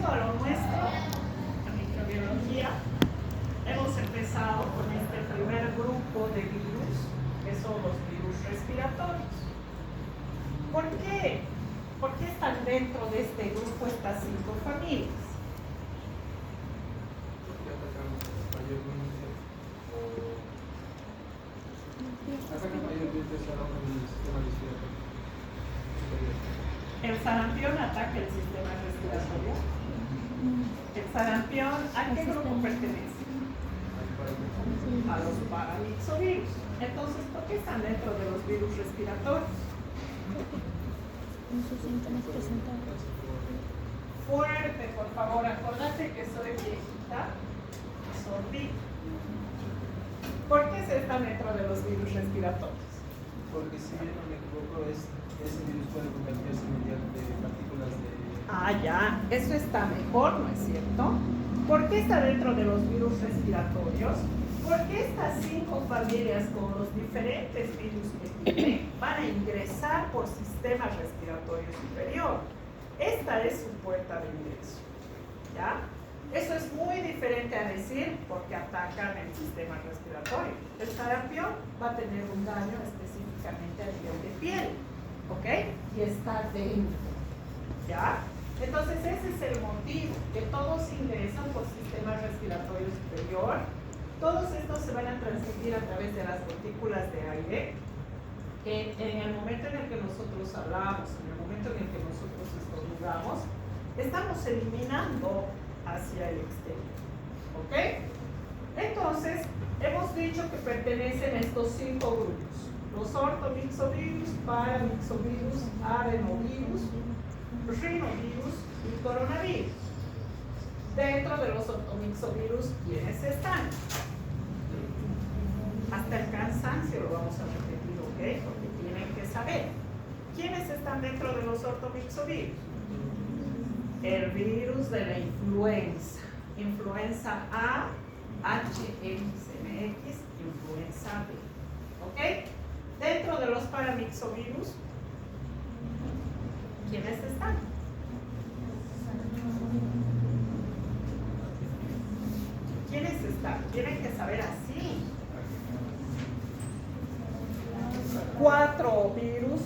volviendo a lo nuestro, a microbiología, hemos empezado con este primer grupo de virus, que son los virus respiratorios. ¿Por qué? ¿Por qué están dentro de este grupo estas 5 familias? El sarampión ataca el sistema respiratorio. El sarampión, ¿a qué grupo pertenece? A los paramyxovirus. Entonces, ¿por qué están dentro de los virus respiratorios? En sus síntomas presentados. Fuerte, por favor, acordate que soy viejita, sordita. ¿Por qué se están dentro de los virus respiratorios? Porque si bien no me equivoco, ese virus puede convertirse mediante partículas de... Ah, ya, eso está mejor, ¿no es cierto? ¿Por qué está dentro de los virus respiratorios? Porque estas 5 familias con los diferentes virus que tienen van a ingresar por sistema respiratorio superior. Esta es su puerta de ingreso, ¿ya? Eso es muy diferente a decir porque atacan el sistema respiratorio. El sarampión va a tener un daño específicamente a nivel de piel, ¿ok? Y está dentro, ¿ya? Entonces ese es el motivo, que todos ingresan por sistema respiratorio superior. Todos estos se van a transmitir a través de las gotículas de aire, que en el momento en el que nosotros hablamos, en el momento en el que nosotros estornudamos, estamos eliminando hacia el exterior, ¿ok? Entonces, hemos dicho que pertenecen a estos 5 grupos: los ortomyxovirus, paramyxovirus, adenovirus, rinovirus y coronavirus. Dentro de los ortomyxovirus, ¿quiénes están? Hasta el cansancio lo vamos a repetir, ¿ok? Porque tienen que saber. ¿Quiénes están dentro de los ortomyxovirus? El virus de la influenza. Influenza A, HMX, influenza B. ¿Ok? Dentro de los paramyxovirus, ¿quiénes están? ¿Quiénes están? Tienen que saber así. 4 virus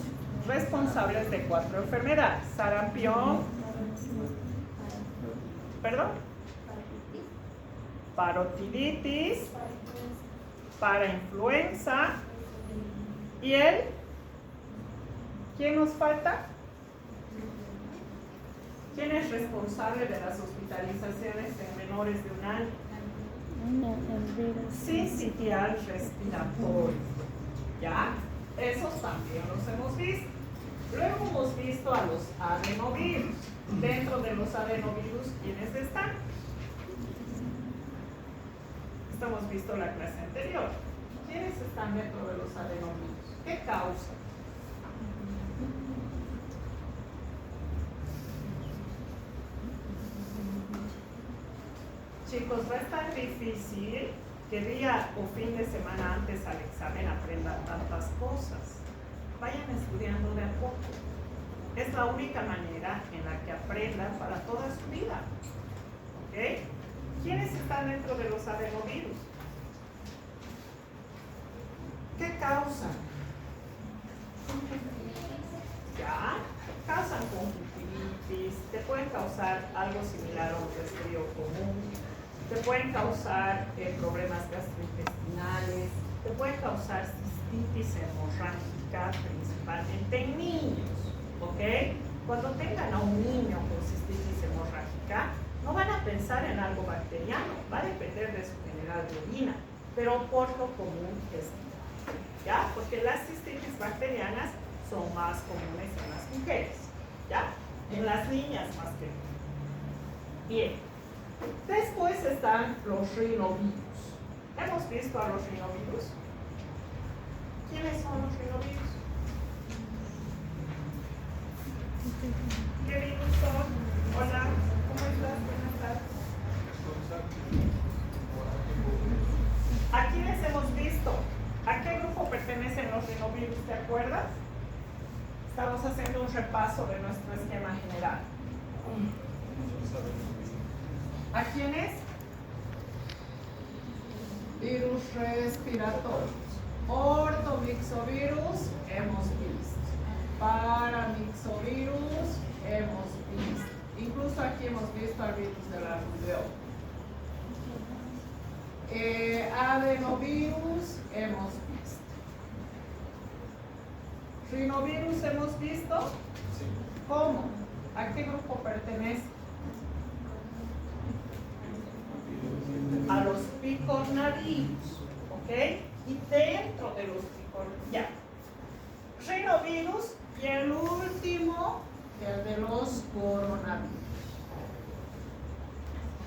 responsables de 4 enfermedades: sarampión, parotiditis, parainfluenza y ¿quién nos falta? ¿Quién es responsable de las hospitalizaciones en menores de 1 año? Sincitial respiratorio, ¿ya? Esos también los hemos visto. Luego hemos visto a los adenovirus. Dentro de los adenovirus, ¿quiénes están? Esto hemos visto la clase anterior. ¿Quiénes están dentro de los adenovirus? ¿Qué causa? Chicos, va a estar difícil que día o fin de semana antes al examen aprendan tantas cosas. Vayan estudiando de a poco. Es la única manera en la que aprendan para toda su vida. ¿Ok? ¿Quiénes están dentro de los adenovirus? ¿Qué causan? ¿Ya? Causan conjuntivitis, te pueden causar algo similar a un resfrío común, te pueden causar problemas gastrointestinales, te pueden causar cistitis hemorrágica, principalmente en niños, ¿ok? Cuando tengan a un niño con cistitis hemorrágica, no van a pensar en algo bacteriano, va a depender de su general de orina, pero por lo común es ¿ya? Porque las cistitis bacterianas son más comunes en las mujeres, ¿ya? En las niñas más que nada. Bien. Después están los rinovirus. ¿Hemos visto a los rinovirus? ¿Quiénes son los rinovirus? ¿Qué virus son? Hola, ¿cómo estás? Buenas tardes. ¿A quiénes hemos visto? ¿A qué grupo pertenecen los rinovirus? ¿Te acuerdas? Estamos haciendo un repaso de nuestro esquema general. ¿A quiénes? Virus respiratorios. Ortomixovirus hemos visto. Paramixovirus hemos visto. Incluso aquí hemos visto al virus de la rubeola. Adenovirus hemos visto. Rinovirus hemos visto. Sí. ¿Cómo? ¿A qué grupo pertenece? A los picornavirus, ¿ok? Y dentro de los picornavirus, ya. Rinovirus y el último, el de los coronavirus.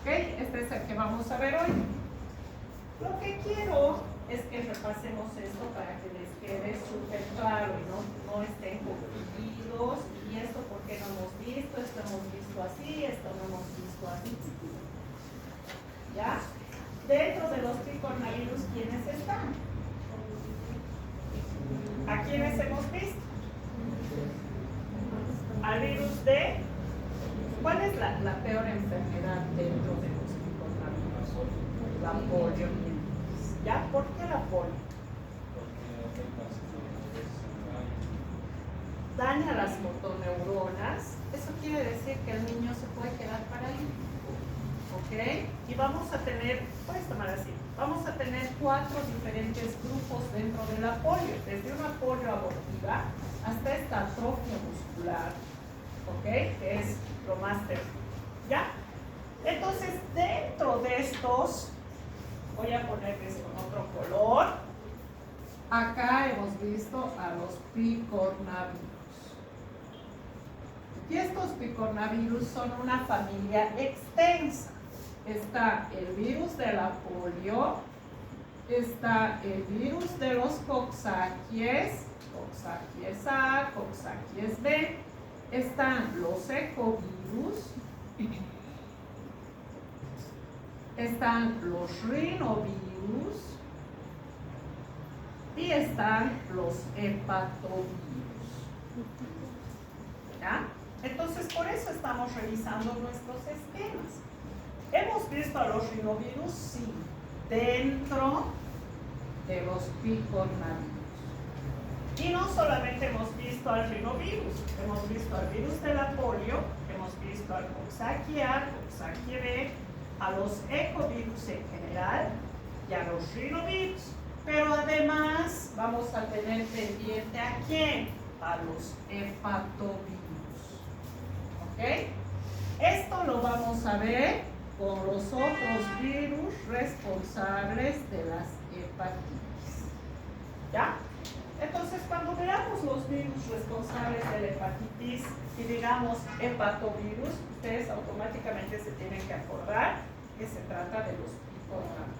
¿Ok? Este es el que vamos a ver hoy. Lo que quiero es que repasemos esto para que les quede súper claro y no estén confundidos. ¿Y esto por qué no hemos visto? Esto hemos visto así, esto no hemos visto así. ¿Ya? Dentro de los picornavirus, ¿quiénes están? ¿A quiénes hemos visto? Al virus de... ¿Cuál es la peor enfermedad dentro de los picornavirus? La poliomielitis. ¿Ya? ¿Por qué la polio? Daña las motoneuronas. Eso quiere decir que el niño se puede quedar paralítico. ¿Ok? Y vamos a tener, puedes tomar así, vamos a tener 4 diferentes grupos dentro de la polio, desde una polio abortiva hasta esta atrofia muscular, ¿ok? Que es lo más terrible, ¿ya? Entonces, dentro de estos, voy a ponerles con otro color, acá hemos visto a los picornavirus. Y estos picornavirus son una familia extensa. Está el virus de la polio, está el virus de los coxsackíes, coxsackíes A, coxsackíes B, están los ecovirus, están los rinovirus y están los hepatovirus. ¿Ya? Entonces, por eso estamos revisando nuestros esquemas. ¿Hemos visto a los rinovirus? Sí, dentro de los picornavirus. Y no solamente hemos visto al rinovirus, hemos visto al virus de la polio, hemos visto al coxsackie A, coxsackie B, a los ecovirus en general y a los rinovirus. Pero además vamos a tener pendiente ¿a quién? A los hepatovirus. ¿Ok? Esto lo vamos a ver con los otros virus responsables de las hepatitis. ¿Ya? Entonces, cuando veamos los virus responsables de la hepatitis y digamos hepatovirus, ustedes automáticamente se tienen que acordar que se trata de los picornavirus.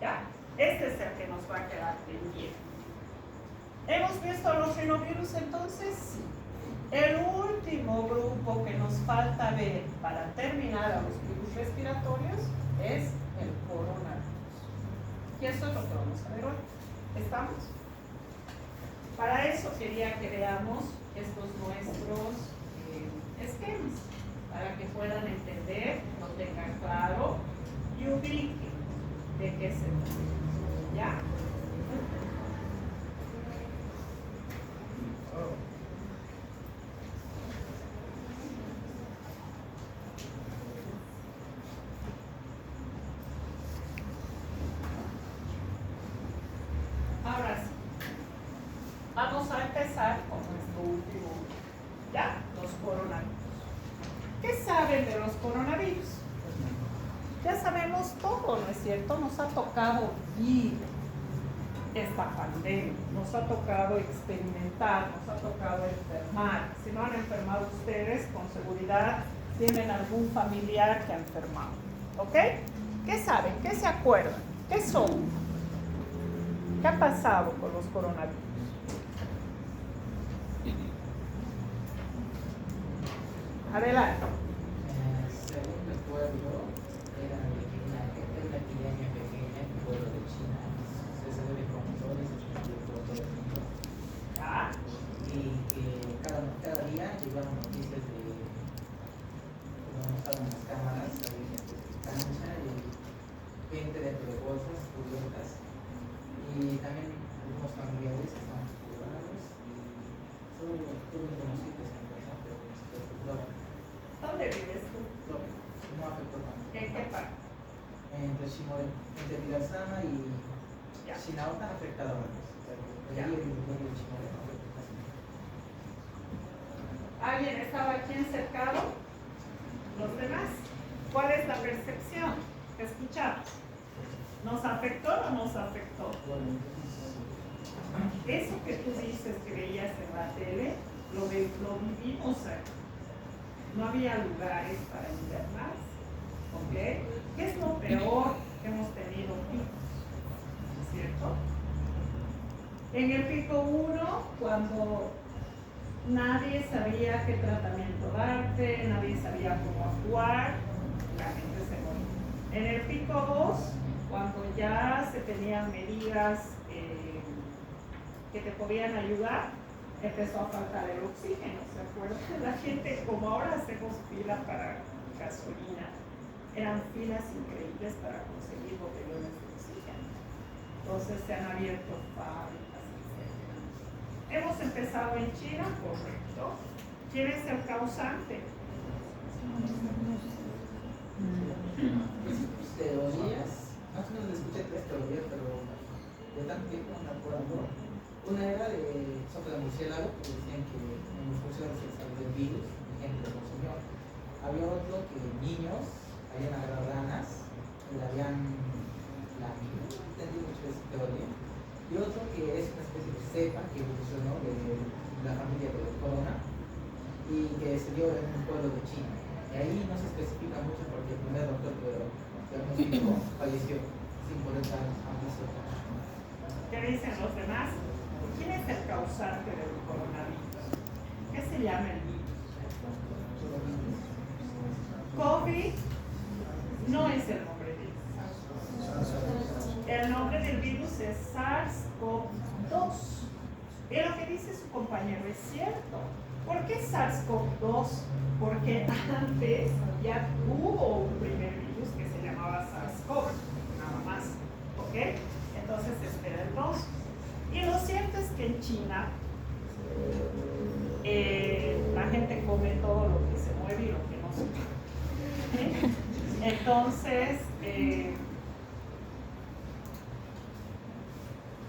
¿Ya? Este es el que nos va a quedar pendiente. ¿Hemos visto los rinovirus entonces? Sí. El último grupo que nos falta ver para terminar a los virus respiratorios es el coronavirus. Y eso es lo que vamos a ver hoy. ¿Estamos? Para eso quería que veamos estos nuestros esquemas, para que puedan entender, lo tengan claro y ubiquen de qué se trata. ¿Ya? Ahora sí, vamos a empezar con nuestro último, ya, los coronavirus. ¿Qué saben de los coronavirus? Ya sabemos todo, ¿no es cierto? Nos ha tocado vivir esta pandemia, nos ha tocado experimentar, nos ha tocado enfermar. Si no han enfermado ustedes, con seguridad tienen algún familiar que ha enfermado. ¿Ok? ¿Qué saben? ¿Qué se acuerdan? ¿Qué son? ¿Qué ha pasado con los coronavirus? Adelante. Según recuerdo, era una epidemia pequeña en el pueblo de China. Se sabe con todo y se expandió por todo el mundo. Ah, Y que cada día llegaban noticias de cómo estaban las cámaras, ¿Dónde vives tú? No afectó tanto. ¿En qué parte? Entre Shimori, entre Vilassama y Ya. Shinao están afectados antes. Ya. Ahí el medio de Shimori no afectó casi. ¿Alguien estaba aquí encercado? ¿Los demás? ¿Cuál es la percepción que escuchamos? ¿Nos afectó o no nos afectó? Eso que tú dices que veías en la tele, lo vivimos aquí. No había lugares para internar, ¿ok? ¿Qué es lo peor que hemos tenido picos? ¿Cierto? En el pico 1, cuando nadie sabía qué tratamiento darte, nadie sabía cómo actuar, la gente se moría. En el pico 2, cuando ya se tenían medidas que te podían ayudar, empezó a faltar el oxígeno, ¿se acuerdan? La gente, como ahora hacemos fila para gasolina, eran filas increíbles para conseguir botellones de oxígeno. Entonces se han abierto fábricas, etc. Hemos empezado en China, correcto. ¿Quién es el causante? Teorías, más o menos escuché 3 teorías, pero de tanto tiempo no me acuerdo. Una era de sopa de murciélago, que decían que en los murciélagos se salió el virus, y gente lo consumió. Había otro que niños habían agarrado ranas y la habían lamido, no entendí mucho esa teoría. Y otro que es una especie de cepa que evolucionó de la familia de corona y que se dio en un pueblo de China. Y ahí no se especifica mucho porque el primer doctor que lo diagnosticó falleció sin poder dar aviso. ¿Qué dicen los demás? ¿Quién es el causante del coronavirus? ¿Qué se llama el virus? COVID no es el nombre del virus. El nombre del virus es SARS-CoV-2. Y lo que dice su compañero es cierto. ¿Por qué SARS-CoV-2? Porque antes ya hubo un primer virus que se llamaba SARS-CoV, nada más. ¿Ok? Entonces espera el 2. Y lo cierto es que en China la gente come todo lo que se mueve y lo que no se mueve. Entonces,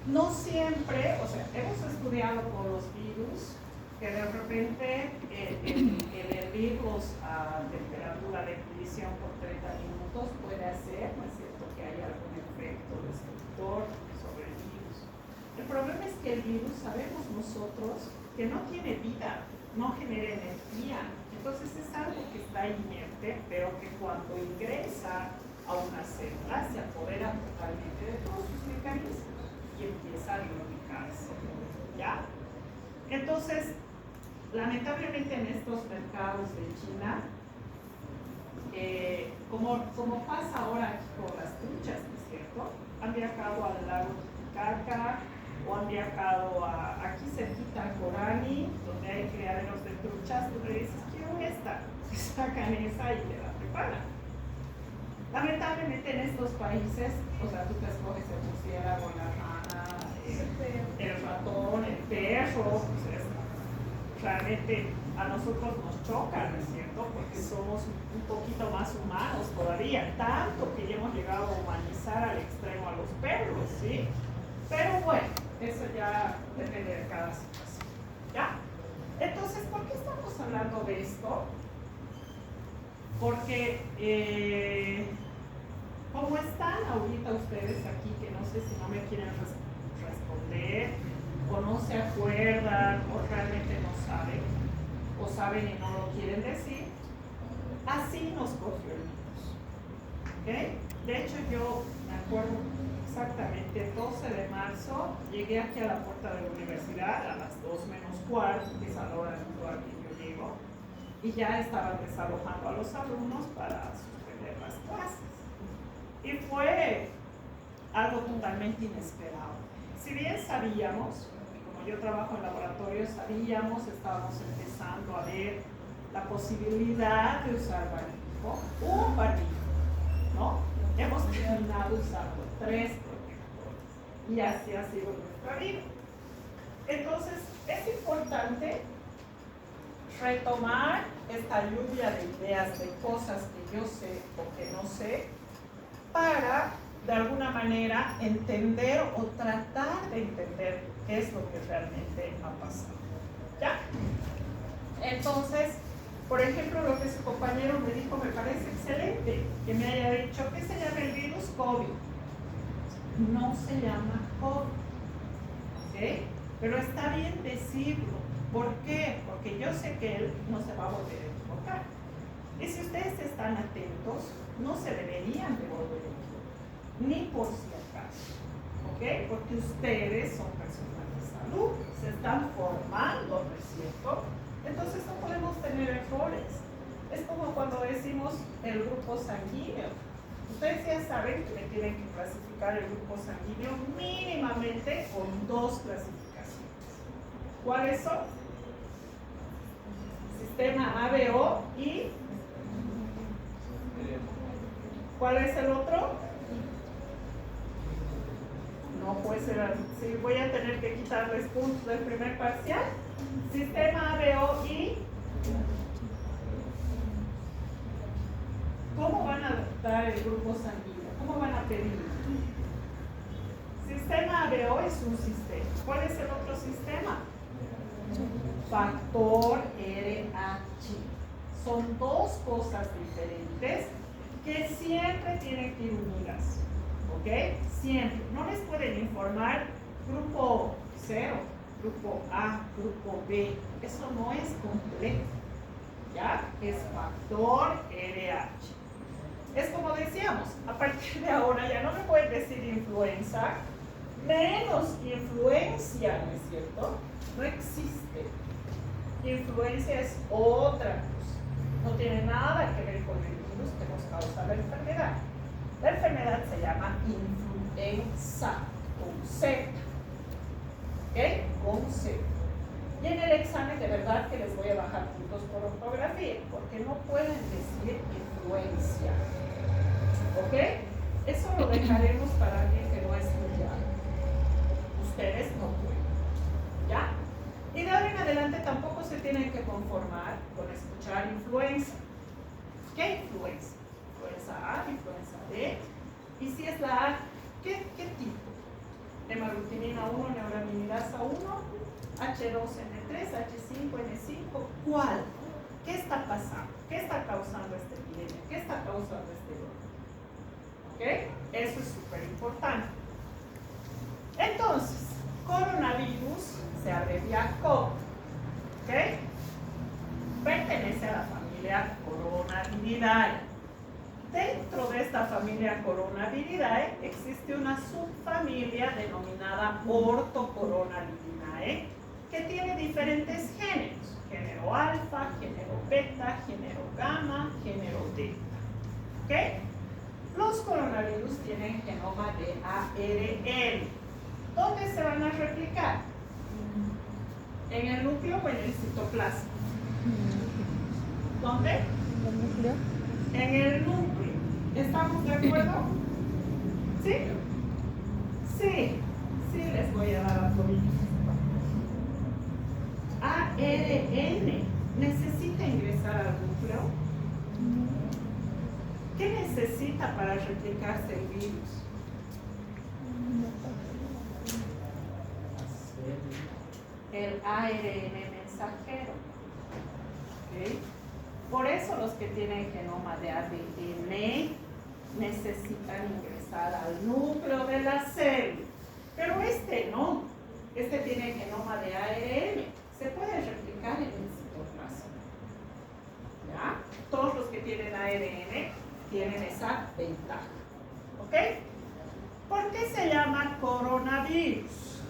no siempre, o sea, hemos estudiado con los virus que de repente el hervirlos a temperatura de ebullición por 30 minutos puede hacer, ¿no es cierto?, que haya algún efecto destructor sobre el virus. El problema es que el virus, sabemos nosotros, que no tiene vida, no genera energía. Entonces es algo que está inerte, pero que cuando ingresa a una célula se apodera totalmente de todos sus mecanismos y empieza a replicarse. ¿Ya? Entonces, lamentablemente en estos mercados de China, como pasa ahora aquí con las truchas, ¿no es cierto? Han viajado al lago Titicaca o han viajado aquí cerquita a Corani, donde hay criaderos de truchas, tú le dices, quiero esta, sacan esa y te la preparan. Lamentablemente en estos países, o sea, tú te escoges el murciélago, la rana, el ratón, el perro, pues realmente a nosotros nos choca, ¿no es cierto? Porque somos un poquito más humanos todavía, tanto que ya hemos llegado a humanizar al extremo a los perros, ¿sí? Pero bueno, eso ya depende de cada situación, ¿ya? Entonces, ¿por qué estamos hablando de esto? Porque como están ahorita ustedes aquí, que no sé si no me quieren responder, o no se acuerdan, o realmente no saben, o saben y no lo quieren decir, así nos cogió el virus. ¿Ok? De hecho, yo me acuerdo exactamente, 12 de marzo, llegué aquí a la puerta de la universidad a las 2 menos cuarto, que es a la hora habitual que yo llego, y ya estaban desalojando a los alumnos para suspender las clases. Y fue algo totalmente inesperado. Si bien sabíamos, y como yo trabajo en laboratorio, sabíamos, estábamos empezando a ver la posibilidad de usar barbijo, un barbijo, ¿no? Hemos terminado usando 3 protectores y así ha sido nuestra vida. Entonces, es importante retomar esta lluvia de ideas, de cosas que yo sé o que no sé, para de alguna manera entender o tratar de entender qué es lo que realmente ha pasado. ¿Ya? Entonces, por ejemplo, lo que su compañero me dijo me parece excelente, que me haya dicho que se llama el virus COVID. No se llama COVID, ¿ok? Pero está bien decirlo. ¿Por qué? Porque yo sé que él no se va a volver a equivocar. Y si ustedes están atentos, no se deberían de volver a equivocar, ni por si acaso, ¿ok? Porque ustedes son personas de salud, se están formando, ¿no es cierto? Entonces no podemos tener errores. Es como cuando decimos el grupo sanguíneo. Ustedes ya saben que me tienen que clasificar el grupo sanguíneo mínimamente con 2 clasificaciones. ¿Cuáles son? Sistema ABO y ¿cuál es el otro? No puede ser, sí, voy a tener que quitarles puntos del primer parcial. Sistema ABO y ¿cómo van a dar el grupo sanguíneo? ¿Cómo van a pedir? Sistema ABO es un sistema. ¿Cuál es el otro sistema? Factor RH. Son 2 cosas diferentes que siempre tienen que ir unidas, ¿ok? Siempre. No les pueden informar grupo 0, grupo A, grupo B. Eso no es completo, ¿ya? Es factor RH. Es como decíamos, a partir de ahora ya no me pueden decir influenza, menos influencia, ¿no es cierto? No existe. Influencia es otra cosa. No tiene nada que ver con el virus que nos causa la enfermedad. La enfermedad se llama influenza, con Z. ¿Ok? Con Z. Y en el examen de verdad que les voy a bajar puntos por ortografía, porque no pueden decir influencia. ¿Ok? Eso lo dejaremos para alguien que no es estudiado. Ustedes no pueden. ¿Ya? Y de ahora en adelante tampoco se tienen que conformar con escuchar influenza. ¿Qué influenza? Influenza A, influenza B. Y si es la A, ¿qué tipo? Hemaglutinina 1, neuraminidasa 1, H2N3, H5N5. ¿Cuál? ¿Qué está pasando? ¿Qué está causando esta epidemia? ¿Qué está causando este dolor? ¿Ok? Eso es súper importante. Entonces, coronavirus se abrevia COV, ¿ok? Pertenece a la familia Coronaviridae. Dentro de esta familia Coronaviridae existe una subfamilia denominada Ortocoronaviridae que tiene diferentes géneros: género alfa, género beta, género gamma, género delta, ¿ok? Los coronavirus tienen genoma de ARN. ¿Dónde se van a replicar? ¿En el núcleo o en el citoplasma? ¿Dónde? ¿El núcleo? En el núcleo. ¿Estamos de acuerdo? ¿Sí? Sí, sí les voy a dar a todos. ARN necesita ingresar al núcleo. ¿Qué necesita para replicarse el virus? El ARN mensajero. ¿Okay? Por eso los que tienen genoma de ADN necesitan ingresar al núcleo de la célula. Pero este no. Este tiene genoma de ARN. Se puede replicar en el citoplasma. ¿Ya? Todos los que tienen ARN tienen esa ventaja. ¿Ok? ¿Por qué se llama coronavirus?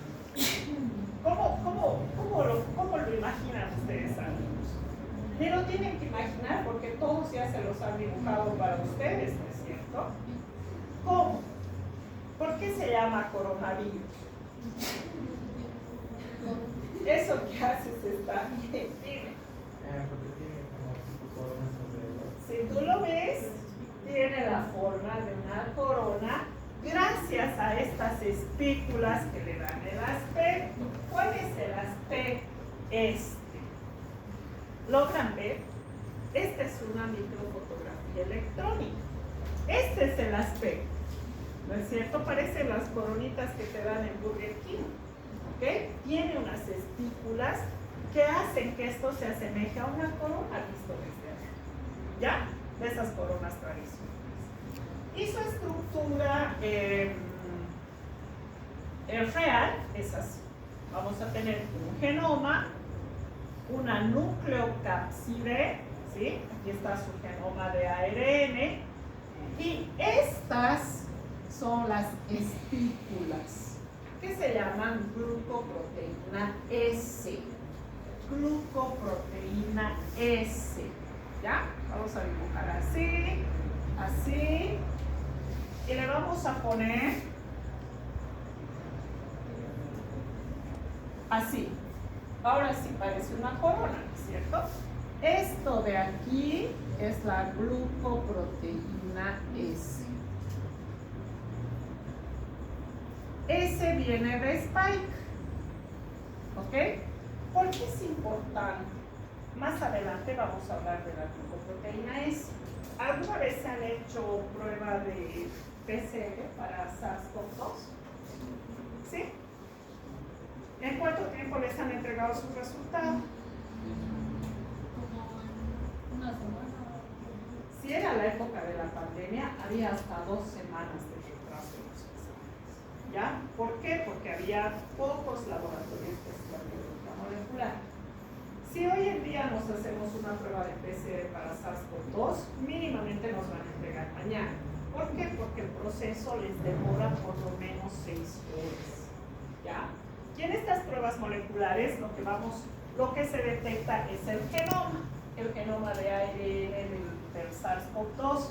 ¿Cómo lo imaginan ustedes, amigos? Ni lo tienen que imaginar porque todos ya se los han dibujado para ustedes, ¿no es cierto? ¿Cómo? ¿Por qué se llama coronavirus? Eso que haces está bien, dime. Porque tiene como tipo corona sobre Si tú lo ves, tiene la forma de una corona gracias a estas espículas que le dan el aspecto. ¿Cuál es el aspecto? Este. ¿Logran ver? Esta es una microfotografía electrónica. Este es el aspecto, ¿no es cierto? Parecen las coronitas que te dan en Burger King, ¿ok? Tiene unas estípulas que hacen que esto se asemeje a una corona visto desde arriba, ¿ya? De esas coronas tradicionales. Y su estructura real es así. Vamos a tener un genoma, una nucleocápside, ¿sí? Aquí está su genoma de ARN, y estas son las estípulas, que se llaman glucoproteína S. Glucoproteína S, ¿ya? Vamos a dibujar así, así, y le vamos a poner así. Ahora sí parece una corona, ¿cierto? Esto de aquí es la glucoproteína S. S viene de spike, ¿ok? ¿Por qué es importante? Más adelante vamos a hablar de la glucoproteína S. ¿Alguna vez se han hecho prueba de PCR para SARS-CoV-2? ¿Sí? ¿En cuánto tiempo les han entregado sus resultados? Una semana. Si era la época de la pandemia, había hasta 2 semanas de retraso en los exámenes. ¿Ya? ¿Por qué? Porque había pocos laboratorios que hacían biología molecular. Si hoy en día nos hacemos una prueba de PCR para SARS-CoV-2, mínimamente nos van a entregar mañana. ¿Por qué? Porque el proceso les demora por lo menos 6 horas. ¿Ya? Y en estas pruebas moleculares lo que se detecta es el genoma de ARN del SARS-CoV-2.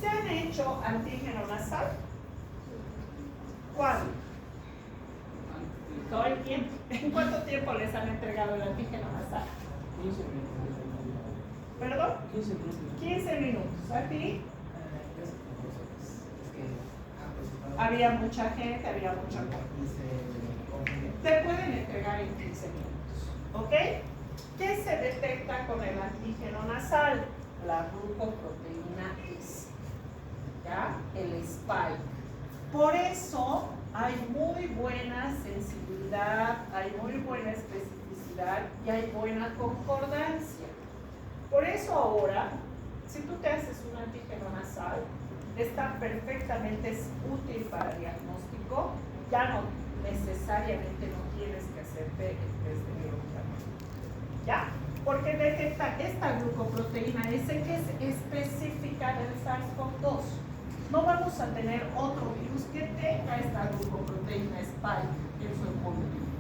¿Se han hecho antígeno nasal? ¿Cuándo? Todo el tiempo. ¿En cuánto tiempo les han entregado el antígeno nasal? 15 minutos. ¿Perdón? 15 minutos. 15 minutos. ¿A ti? Es que Había mucha gente, había mucha cosa. Te pueden entregar en 15 minutos, ¿ok? ¿Qué se detecta con el antígeno nasal? La glucoproteína S, ¿ya? El spike. Por eso hay muy buena sensibilidad, hay muy buena especificidad y hay buena concordancia. Por eso ahora, si tú te haces un antígeno nasal, está perfectamente útil para diagnóstico, ya no necesariamente no tienes que hacerte el test de biología molecular, ¿ya? Porque detecta esta glucoproteína S que es específica del SARS-CoV-2. No vamos a tener otro virus que tenga esta glucoproteína spike en su hemoglobina,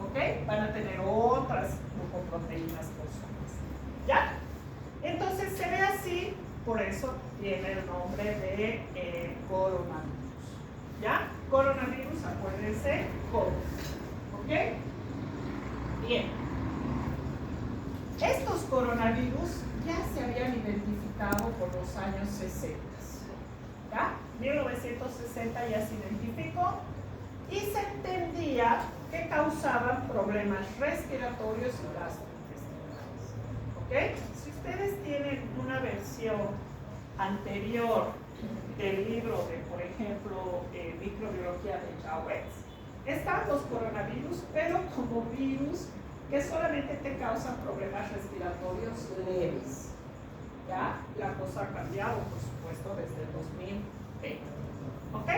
¿ok? Van a tener otras glucoproteínas personas, ¿ya? Entonces se ve así, por eso tiene el nombre de coronavirus, ¿ya? Coronavirus, acuérdense, COVID, ¿ok? Bien. Estos coronavirus ya se habían identificado por los años 60, ¿ya? 1960 ya se identificó y se entendía que causaban problemas respiratorios y gastrointestinales, ¿ok? Si ustedes tienen una versión anterior del libro de, por ejemplo, microbiología de Jawetz, están los coronavirus, pero como virus que solamente te causan problemas respiratorios leves. ¿Ya? La cosa ha cambiado, por supuesto, desde el 2020. ¿Ok?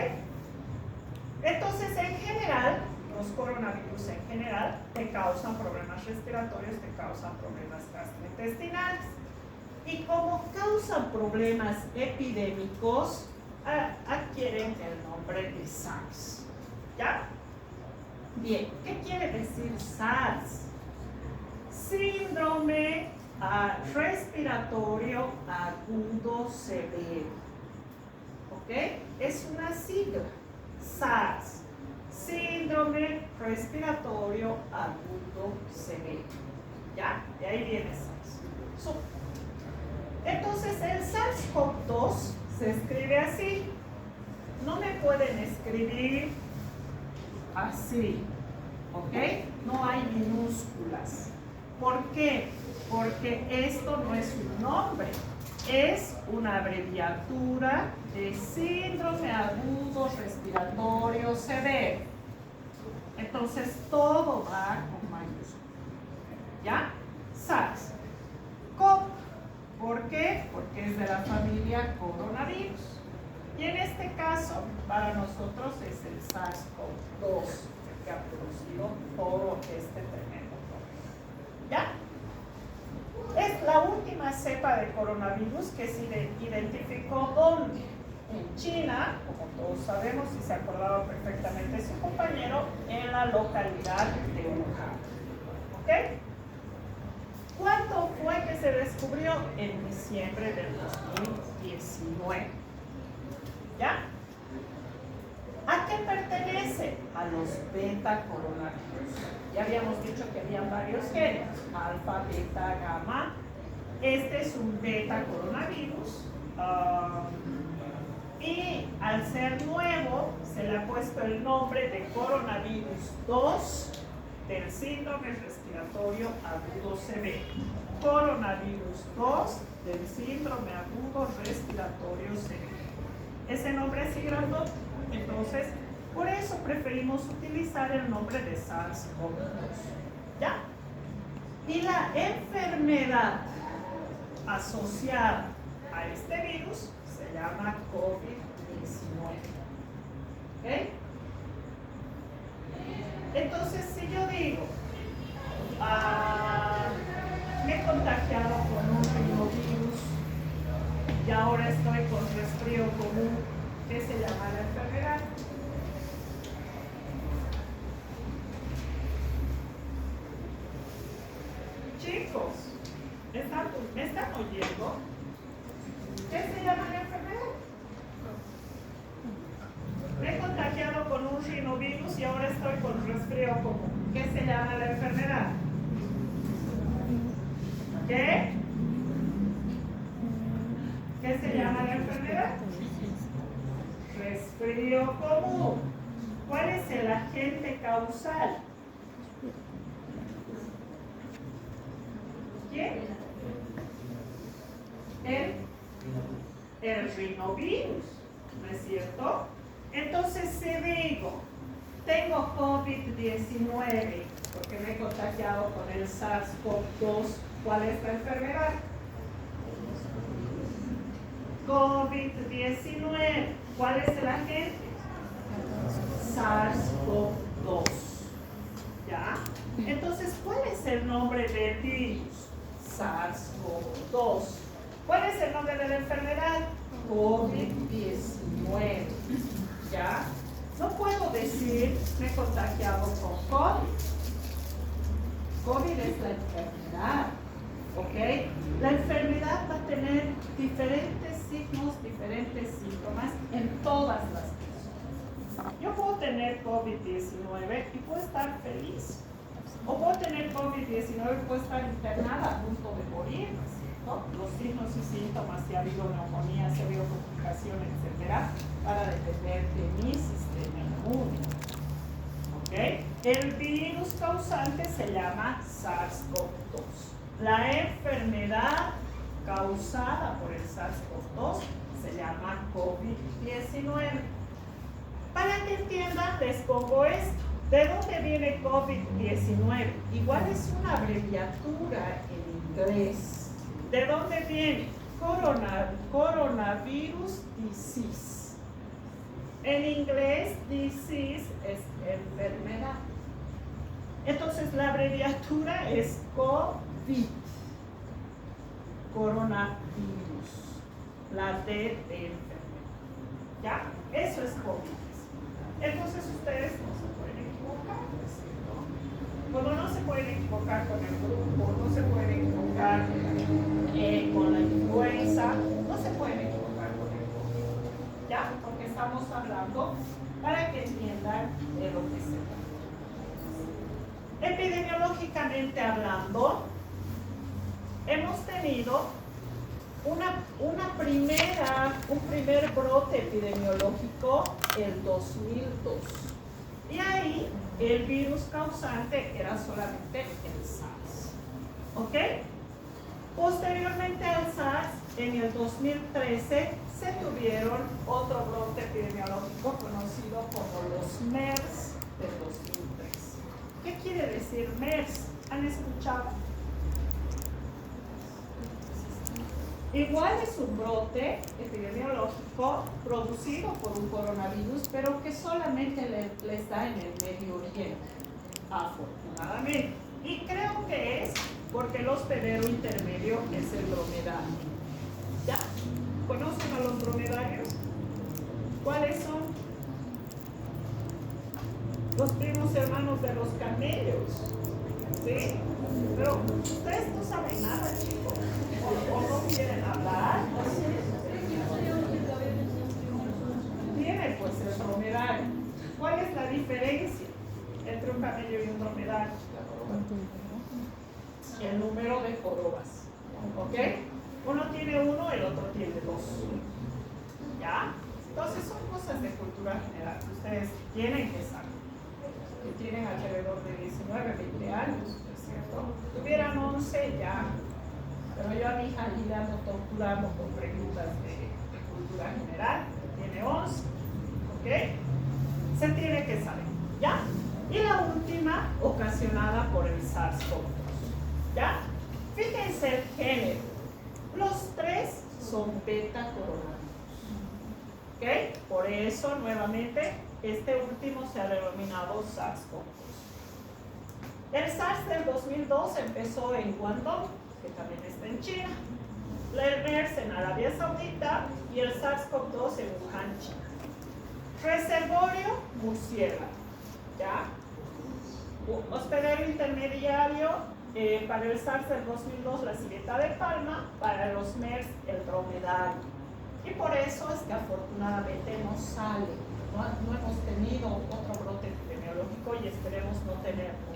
Entonces, en general, los coronavirus en general te causan problemas respiratorios, te causan problemas gastrointestinales. Y como causan problemas epidémicos, adquieren el nombre de SARS. ¿Ya? Bien, ¿qué quiere decir SARS? Síndrome respiratorio agudo severo. ¿Ok? Es una sigla. SARS. Síndrome respiratorio agudo severo. ¿Ya? De ahí viene SARS. Entonces, el SARS-CoV-2 se escribe así. No me pueden escribir así, ¿ok? No hay minúsculas. ¿Por qué? Porque esto no es un nombre, es una abreviatura de síndrome agudo respiratorio severo. Entonces todo va con mayúscula. ¿Ya? SARS-CoV. ¿Por qué? Porque es de la familia coronavirus. Y en este caso, para nosotros es el SARS-CoV-2, el que ha producido todo este tremendo problema. ¿Ya? Es la última cepa de coronavirus que se identificó ¿dónde? En China, como todos sabemos y se acordaba perfectamente su compañero, en la localidad de Wuhan. ¿Ok? ¿Cuándo fue que se descubrió? En diciembre del 2019. ¿Ya? ¿A qué pertenece? A los beta coronavirus. Ya habíamos dicho que habían varios genes, alfa, beta, gamma. Este es un beta coronavirus. Y al ser nuevo, se le ha puesto el nombre de coronavirus 2 del síndrome respiratorio agudo severo. Coronavirus 2 del síndrome agudo respiratorio severo. Ese nombre es grandote, entonces por eso preferimos utilizar el nombre de SARS-CoV-2. ¿Ya? Y la enfermedad asociada a este virus se llama COVID-19. ¿Ok? Entonces, si yo digo, me he contagiado con un rinovirus y ahora estoy con resfrío común, ¿qué se llama la enfermedad? Chicos, ¿me están oyendo? ¿Qué se llama la enfermedad? Me he contagiado con un rinovirus y ahora estoy con resfrío común. ¿Qué se llama la enfermedad? ¿Qué? ¿Qué se llama la enfermedad? Resfrío común. ¿Cuál es el agente causal? ¿Quién? El rinovirus, ¿no es cierto? Entonces, si digo, tengo COVID-19 porque me he contagiado con el SARS-CoV-2, ¿cuál es la enfermedad? COVID-19. ¿Cuál es el agente? SARS-CoV-2. ¿Ya? Entonces, ¿cuál es el nombre del virus? SARS-CoV-2. ¿Cuál es el nombre de la enfermedad? COVID-19. ¿Ya? No puedo decir me he contagiado con COVID. COVID es la enfermedad. ¿Ok? La enfermedad va a tener diferentes signos, diferentes síntomas en todas las personas. Yo puedo tener COVID-19 y puedo estar feliz. O puedo tener COVID-19 y puedo estar internada a punto de morir, ¿no es cierto? Los signos y síntomas, si ha habido neumonía, si ha habido complicaciones, etcétera, para depender de mi sistema inmune. ¿Ok? El virus causante se llama SARS-CoV-2. La enfermedad causada por el SARS-CoV-2 se llama COVID-19. Para que entiendan, les pongo esto. ¿De dónde viene COVID-19? Igual es una abreviatura en inglés. ¿De dónde viene? Coronavirus disease. En inglés, disease es enfermedad. Entonces, la abreviatura es COVID. Coronavirus. La D de enfermedad. ¿Ya? Eso es COVID. Entonces, ustedes no se pueden equivocar, ¿no es cierto? Como no se pueden equivocar con el grupo, no se pueden equivocar con la influenza, no se pueden equivocar con el COVID. ¿Ya? Porque estamos hablando para que entiendan de lo que se trata. Epidemiológicamente hablando, hemos tenido un primer brote epidemiológico el 2002. Y ahí el virus causante era solamente el SARS. ¿Ok? Posteriormente al SARS, en el 2013 se tuvieron otro brote epidemiológico conocido como los MERS del 2003. ¿Qué quiere decir MERS? ¿Han escuchado? Igual es un brote epidemiológico producido por un coronavirus, pero que solamente le está en el Medio Oriente, afortunadamente. Y creo que es porque el hospedero intermedio es el dromedario. ¿Ya? ¿Conocen a los dromedarios? ¿Cuáles son? Los primos hermanos de los camellos. ¿Sí? Pero ustedes no saben nada, chicos. O no quieren hablar. Tiene pues el dromedario. ¿Cuál es la diferencia entre un camello y un dromedario? El número de jorobas. ¿Ok? Uno tiene uno, el otro tiene dos. ¿Ya? Entonces son cosas de cultura general que ustedes tienen que saber. Que tienen alrededor de 19, 20 años, ¿no es cierto? Tuvieran 11 ya. Pero yo a mi hija le ando torturando con preguntas de cultura general. Tiene 11. ¿Ok? Se tiene que saber. ¿Ya? Y la última, ocasionada por el SARS-CoV-2. ¿Ya? Fíjense el género. Los tres son beta coronavirus. ¿Ok? Por eso, nuevamente, este último se ha denominado SARS-CoV-2. El SARS del 2002 empezó en Guangdong, que también está en China. El MERS en Arabia Saudita y el SARS-CoV-2 en Wuhan, China. Reservorio, murciélago. ¿Ya? Hospedero intermediario, para el SARS del 2002 la civeta de palma, para los MERS el dromedario. Y por eso es que afortunadamente no sale, no hemos tenido otro brote epidemiológico y esperemos no tenerlo.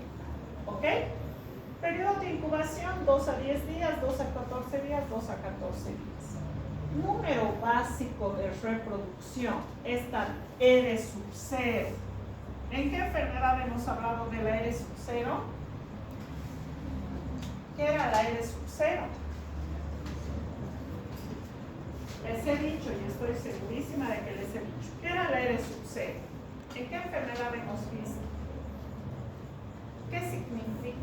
¿Ok? Periodo de incubación 2 a 10 días, 2 a 14 días, 2 a 14 días. Número básico de reproducción, esta R sub 0. ¿En qué enfermedad hemos hablado de la R sub 0? ¿Qué era la R sub 0? Les he dicho y estoy segurísima de que les he dicho. ¿Qué era la R sub 0? ¿En qué enfermedad hemos visto? ¿Qué significa?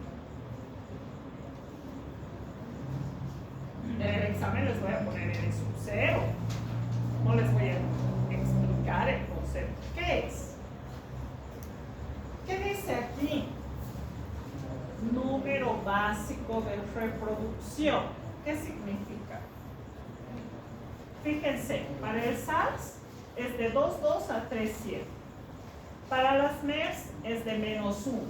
En el examen les voy a poner R sub 0. No les voy a explicar el concepto. ¿Qué es? ¿Qué dice aquí? Número básico de reproducción. ¿Qué significa? Fíjense, para el SARS es de 2,2 a 3,7. Para las MERS es de -1.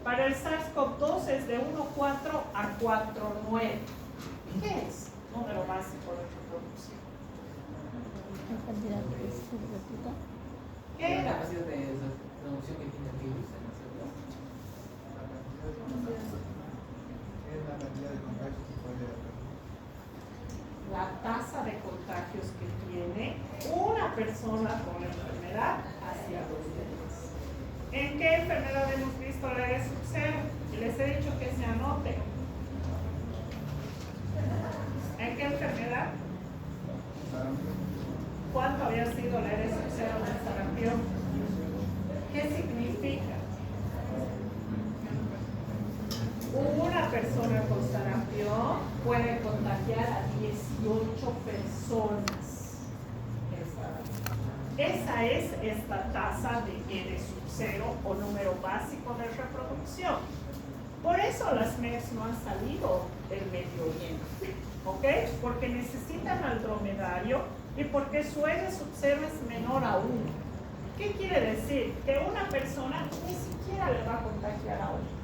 Para el SARS-CoV-2 es de 1,4 a 4,9. ¿Qué es número básico de reproducción? ¿Qué La era? capacidad de reproducción que tiene el virus en la célula. Es la cantidad de contagios que puede haber. La tasa de contagios que tiene una persona con la enfermedad hacia los demás. ¿En qué enfermedad hemos visto la R sub 0? Y les he dicho que se anote. ¿En qué enfermedad? ¿Cuánto había sido la R sub 0 del sarampión? ¿Qué significa? Una persona con sarampión puede contagiar a 18 personas. Esa es esta tasa de R sub 0 o número básico de reproducción. Por eso las MERS no han salido del Medio Oriente, ¿ok? Porque necesitan al dromedario y porque su R sub 0 es menor a 1. ¿Qué quiere decir? Que una persona ni siquiera le va a contagiar a otra.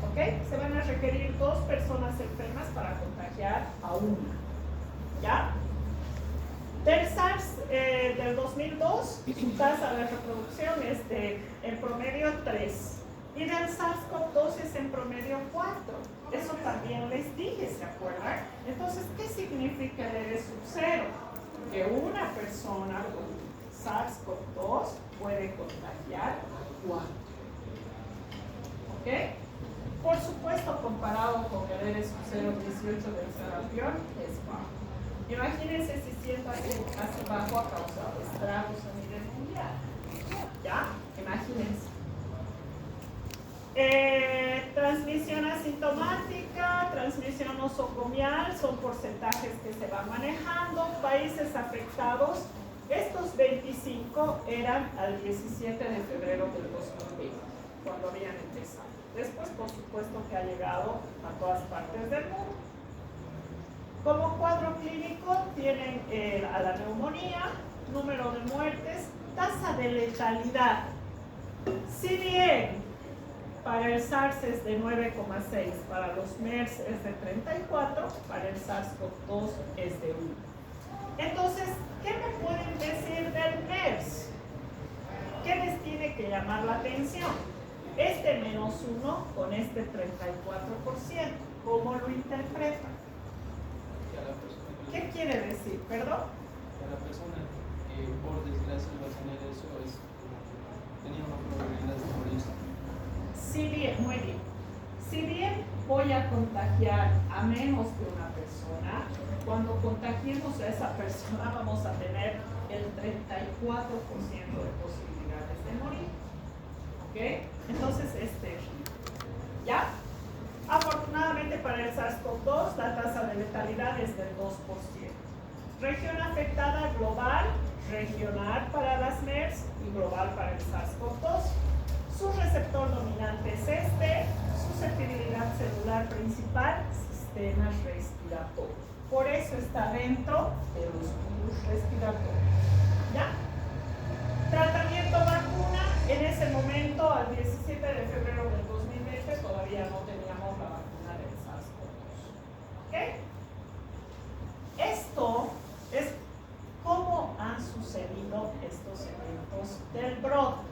¿Ok? Se van a requerir 2 personas enfermas para contagiar a una. ¿Ya? Del SARS del 2002, su tasa de reproducción es de, en promedio, 3. Y del SARS-CoV-2 es en promedio 4. Eso también les dije, ¿se acuerdan? Entonces, ¿qué significa el R sub 0? Que una persona con SARS-CoV-2 puede contagiar 4. ¿Ok? Por supuesto, comparado con el R sub del sarampión es bajo. Imagínense si siendo así bajo ha causado estragos a nivel mundial. ¿Ya? Imagínense. Transmisión asintomática, transmisión nosocomial, son porcentajes que se van manejando. Países afectados, estos 25 eran al 17 de febrero del 2020, cuando habían empezado. Después, por supuesto, que ha llegado a todas partes del mundo. Como cuadro clínico tienen a la neumonía, número de muertes, tasa de letalidad. Si bien para el SARS es de 9,6, para los MERS es de 34, para el SARS-CoV-2 es de 1. Entonces, ¿qué me pueden decir del MERS? ¿Qué les tiene que llamar la atención? Este menos 1 con este 34%, ¿cómo lo interpretan? ¿Qué quiere decir? ¿Perdón? Que la persona que por desgracia va a tener eso tenía una probabilidad de morir. Si bien, muy bien. Si bien voy a contagiar a menos que una persona, cuando contagiemos a esa persona vamos a tener el 34% de posibilidades de morir. ¿Ok? Entonces, ¿ya? Afortunadamente para el SARS-CoV-2 la tasa de letalidad es del 2%. Región afectada global, regional para las MERS y global para el SARS-CoV-2. Su receptor dominante es susceptibilidad celular principal, sistema respiratorio. Por eso está dentro de los virus respiratorios. ¿Ya? Tratamiento vacuna, en ese momento, al 17 de febrero del 2020, todavía no teníamos la vacuna del SARS-CoV-2. ¿Ok? Esto es cómo han sucedido estos eventos del brote.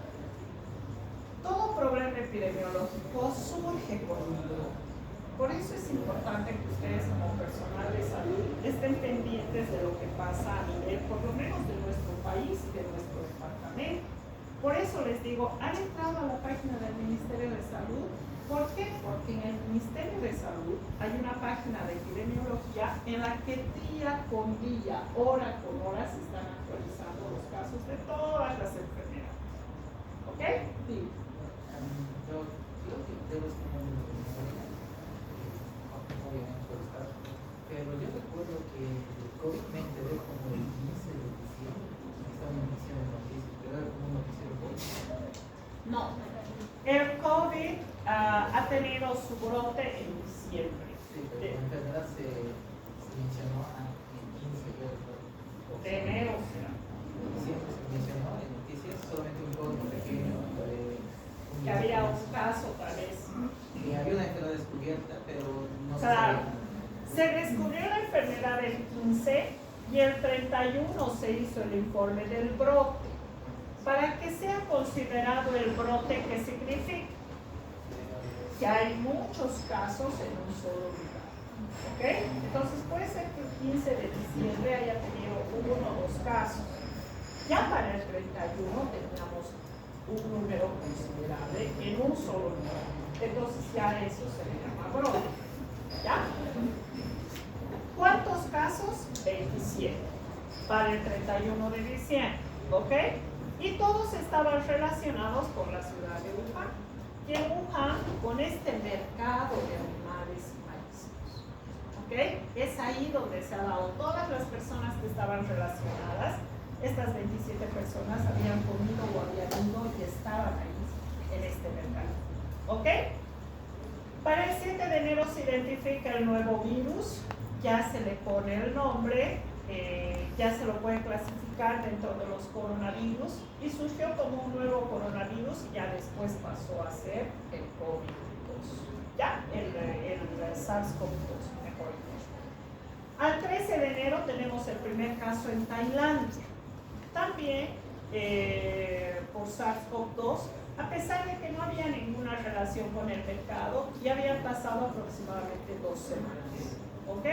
Todo problema epidemiológico surge con un brote. Por eso es importante que ustedes como personal de salud estén pendientes de lo que pasa a nivel, por lo menos de nuestro país y de nuestro departamento. Por eso les digo, han entrado a la página del Ministerio de Salud. ¿Por qué? Porque en el Ministerio de Salud hay una página de epidemiología en la que día con día, hora con hora, se están actualizando los casos de todas las enfermedades. ¿Ok? Sí. Yo creo que debo estar obviamente por estar, pero yo recuerdo que el COVID me enteré como el 15 de diciembre, estaba en emisión de noticias, pero era como un noticiero COVID. No, el COVID ha tenido su brote en diciembre. Sí, pero la enfermedad se mencionó en 15 de enero, será. Siempre se mencionó en noticias, solamente un poco pequeño Que había un caso, tal vez. y había una enfermedad descubierta, pero no se Claro. sabía nada. Se descubrió la enfermedad el 15 y el 31 se hizo el informe del brote. Para que sea considerado el brote, ¿qué significa? Que hay muchos casos en un solo lugar. ¿Ok? Entonces puede ser que el 15 de diciembre haya tenido 1 o 2 casos. Ya para el 31 teníamos un número considerable en un solo lugar. Entonces ya eso se le llama brote. ¿Ya? ¿Cuántos casos? 27 para el 31 de diciembre. ¿Ok? Y todos estaban relacionados con la ciudad de Wuhan. Y en Wuhan, con este mercado de animales y maízos. ¿Ok? Es ahí donde se ha dado todas las personas que estaban relacionadas. Estas 27 personas habían comido o habían ido y estaban ahí en este mercado. ¿Ok? Para el 7 de enero se identifica el nuevo virus, ya se le pone el nombre, ya se lo puede clasificar dentro de los coronavirus y surgió como un nuevo coronavirus y ya después pasó a ser el COVID-2, ya el SARS-CoV-2, mejor dicho. Al 13 de enero tenemos el primer caso en Tailandia, también por SARS-CoV-2, a pesar de que no había ninguna relación con el mercado, ya habían pasado aproximadamente 2 semanas. ¿Ok?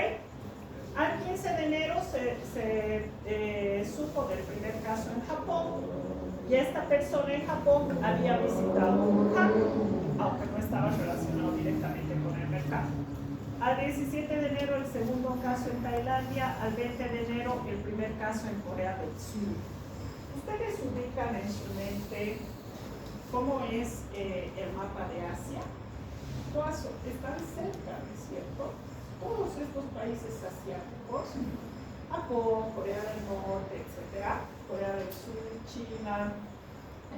Al 15 de enero se supo del primer caso en Japón y esta persona en Japón había visitado Wuhan, aunque no estaba relacionado directamente con el mercado. Al 17 de enero el segundo caso en Tailandia, al 20 de enero el primer caso en Corea del Sur. ¿Ustedes ubican en su mente cómo es el mapa de Asia? Todos están cerca, ¿no es cierto? Todos estos países asiáticos, Japón, Corea del Norte, etc., Corea del Sur, China,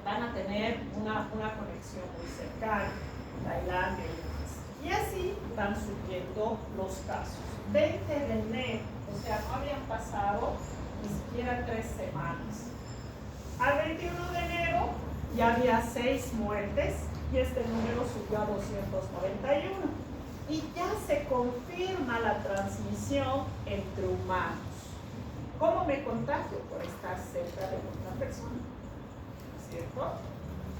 van a tener una conexión muy cercana, Tailandia y demás. Y así van subiendo los casos. 20 de enero, o sea, no habían pasado ni siquiera 3 semanas. Al 21 de enero ya había 6 muertes y este número subió a 291. Y ya se confirma la transmisión entre humanos. ¿Cómo me contagio? Por estar cerca de otra persona, ¿cierto?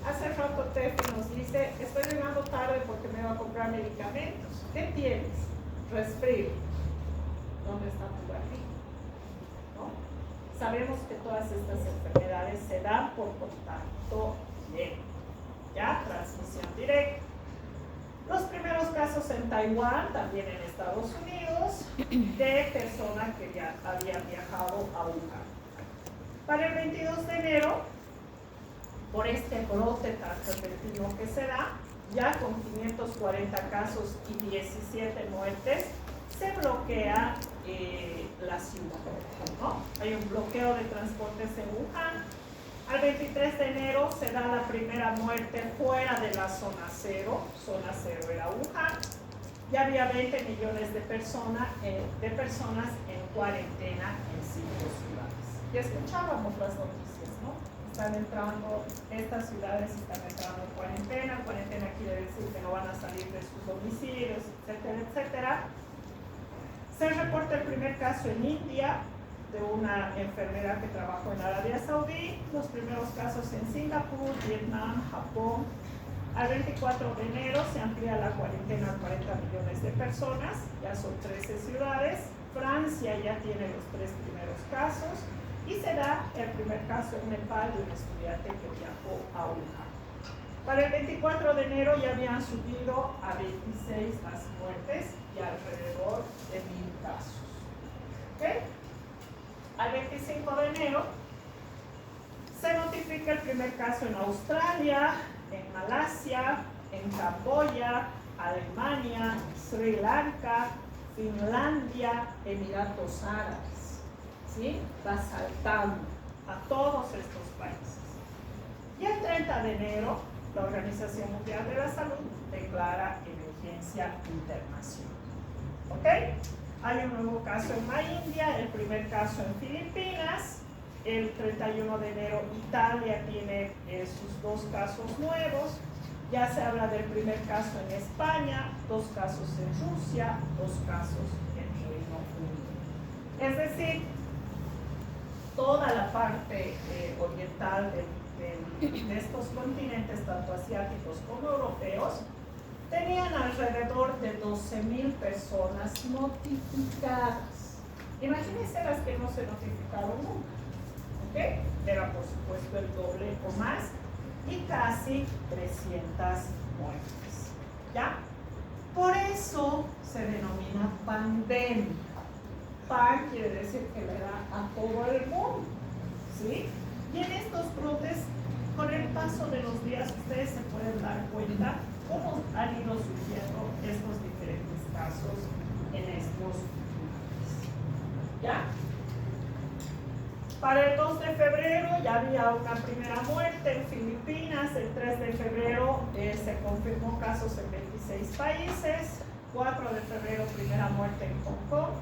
Hace rato Tefi nos dice, estoy llegando tarde porque me voy a comprar medicamentos. ¿Qué tienes? Resfrío. ¿Dónde está tu barriga? ¿No? Sabemos que todas estas enfermedades se dan por contacto directo, ¿ya? Transmisión directa. Los primeros casos en Taiwán, también en Estados Unidos, de personas que ya habían viajado a Wuhan. Para el 22 de enero, por este brote tan repentino que se da, ya con 540 casos y 17 muertes, se bloquea la ciudad, ¿no? Hay un bloqueo de transportes en Wuhan. Al 23 de enero se da la primera muerte fuera de la zona cero era Wuhan. Ya había 20 millones de personas en cuarentena en 5 ciudades. Y escuchábamos las noticias, ¿no? Están entrando, estas ciudades están entrando en cuarentena. Cuarentena quiere decir que no van a salir de sus domicilios, etcétera, etcétera. Se reporta el primer caso en India de una enfermera que trabajó en Arabia Saudí, los primeros casos en Singapur, Vietnam, Japón. Al 24 de enero se amplía la cuarentena a 40 millones de personas, ya son 13 ciudades. Francia ya tiene los 3 primeros casos y se da el primer caso en Nepal de un estudiante que viajó a Wuhan. Para el 24 de enero ya habían subido a 26 las muertes y alrededor de 1000 casos. ¿Okay? Al 25 de enero se notifica el primer caso en Australia, en Malasia, en Camboya, Alemania, Sri Lanka, Finlandia, Emiratos Árabes. ¿Sí? Va saltando a todos estos países. Y el 30 de enero, la Organización Mundial de la Salud declara emergencia internacional. ¿Ok? Hay un nuevo caso en la India, el primer caso en Filipinas. El 31 de enero Italia tiene sus 2 casos nuevos. Ya se habla del primer caso en España, 2 casos en Rusia, 2 casos en Reino Unido. Es decir, toda la parte oriental de estos continentes, tanto asiáticos como europeos, tenían alrededor de 12.000 personas notificadas. Imagínense las que no se notificaron nunca. ¿Okay? Era por supuesto el doble o más y casi 300 muertes. ¿Ya? Por eso se denomina pandemia. Pan quiere decir que le da a todo el mundo. ¿Sí? Y en estos brotes, con el paso de los días, ustedes se pueden dar cuenta cómo han ido surgiendo estos diferentes casos en estos lugares. ¿Ya? Para el 2 de febrero ya había una primera muerte en Filipinas. El 3 de febrero se confirmó casos en 26 países. 4 de febrero primera muerte en Hong Kong,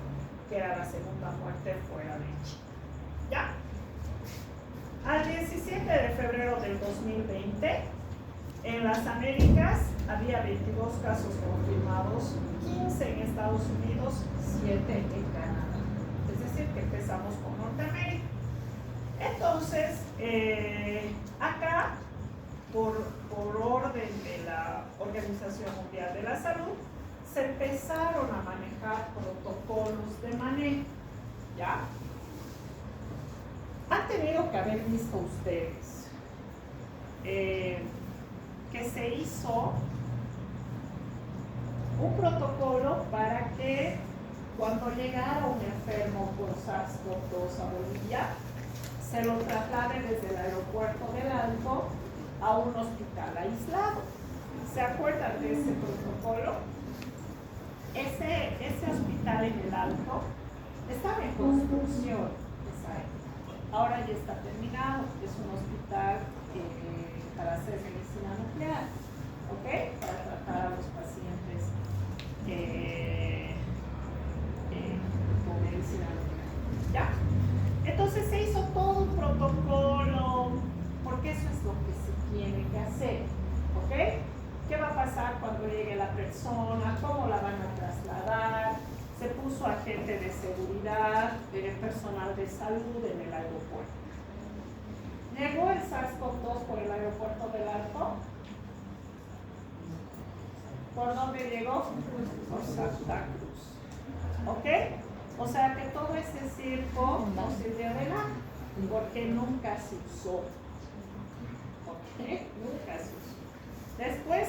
que era la segunda muerte fuera de China. ¿Ya? Al 17 de febrero del 2020, en las Américas había 22 casos confirmados, 15 en Estados Unidos, 7 en Canadá. Es decir, que empezamos con Norteamérica. Entonces, acá, por orden de la Organización Mundial de la Salud, se empezaron a manejar protocolos de manejo. ¿Ya? Han tenido que haber visto ustedes que se hizo un protocolo para que cuando llegara un enfermo con SARS-CoV-2 a Bolivia, se lo traslade desde el aeropuerto del Alto a un hospital aislado. ¿Se acuerdan de ese protocolo? Ese hospital en el Alto estaba en construcción esa época. Ahora ya está terminado. Es un hospital para hacer medicina nuclear, ¿ok? Para tratar a los pacientes con medicina nuclear. ¿Ya? Entonces se hizo todo un protocolo, porque eso es lo que se tiene que hacer, ¿ok? ¿Qué va a pasar cuando llegue la persona? ¿Cómo la van a trasladar? Se puso agente de seguridad, personal de salud en el aeropuerto. Llegó el SARS-CoV-2 por el aeropuerto del Alto. ¿Por dónde llegó? Por Santa Cruz. ¿Ok? O sea que todo ese circo no sirvió de nada, porque nunca se usó. ¿Ok? Nunca se usó. Después,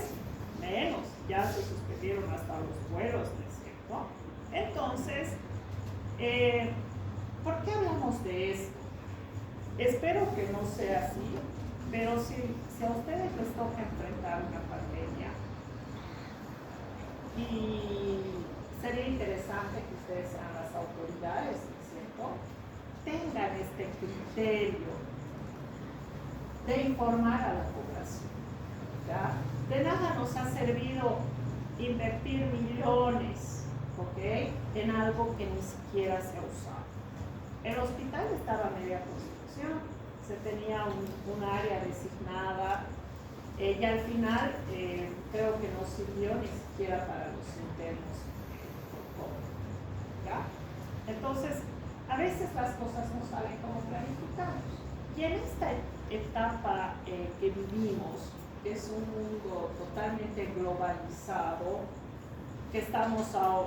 menos, ya se suspendieron hasta los vuelos, ¿no es cierto? Entonces, ¿por qué hablamos de esto? Espero que no sea así, pero si a ustedes les toca enfrentar una pandemia, y sería interesante que ustedes sean las autoridades, ¿no es cierto? Tengan este criterio de informar a la población. ¿Ya? De nada nos ha servido invertir millones, ¿ok?, en algo que ni siquiera se ha usado. El hospital estaba a media construcción, se tenía un área designada, y al final creo que no sirvió ni siquiera para los internos por COVID, ¿ya? Entonces, a veces las cosas no salen como planificamos. Y en esta etapa que vivimos, que es un mundo totalmente globalizado, que estamos a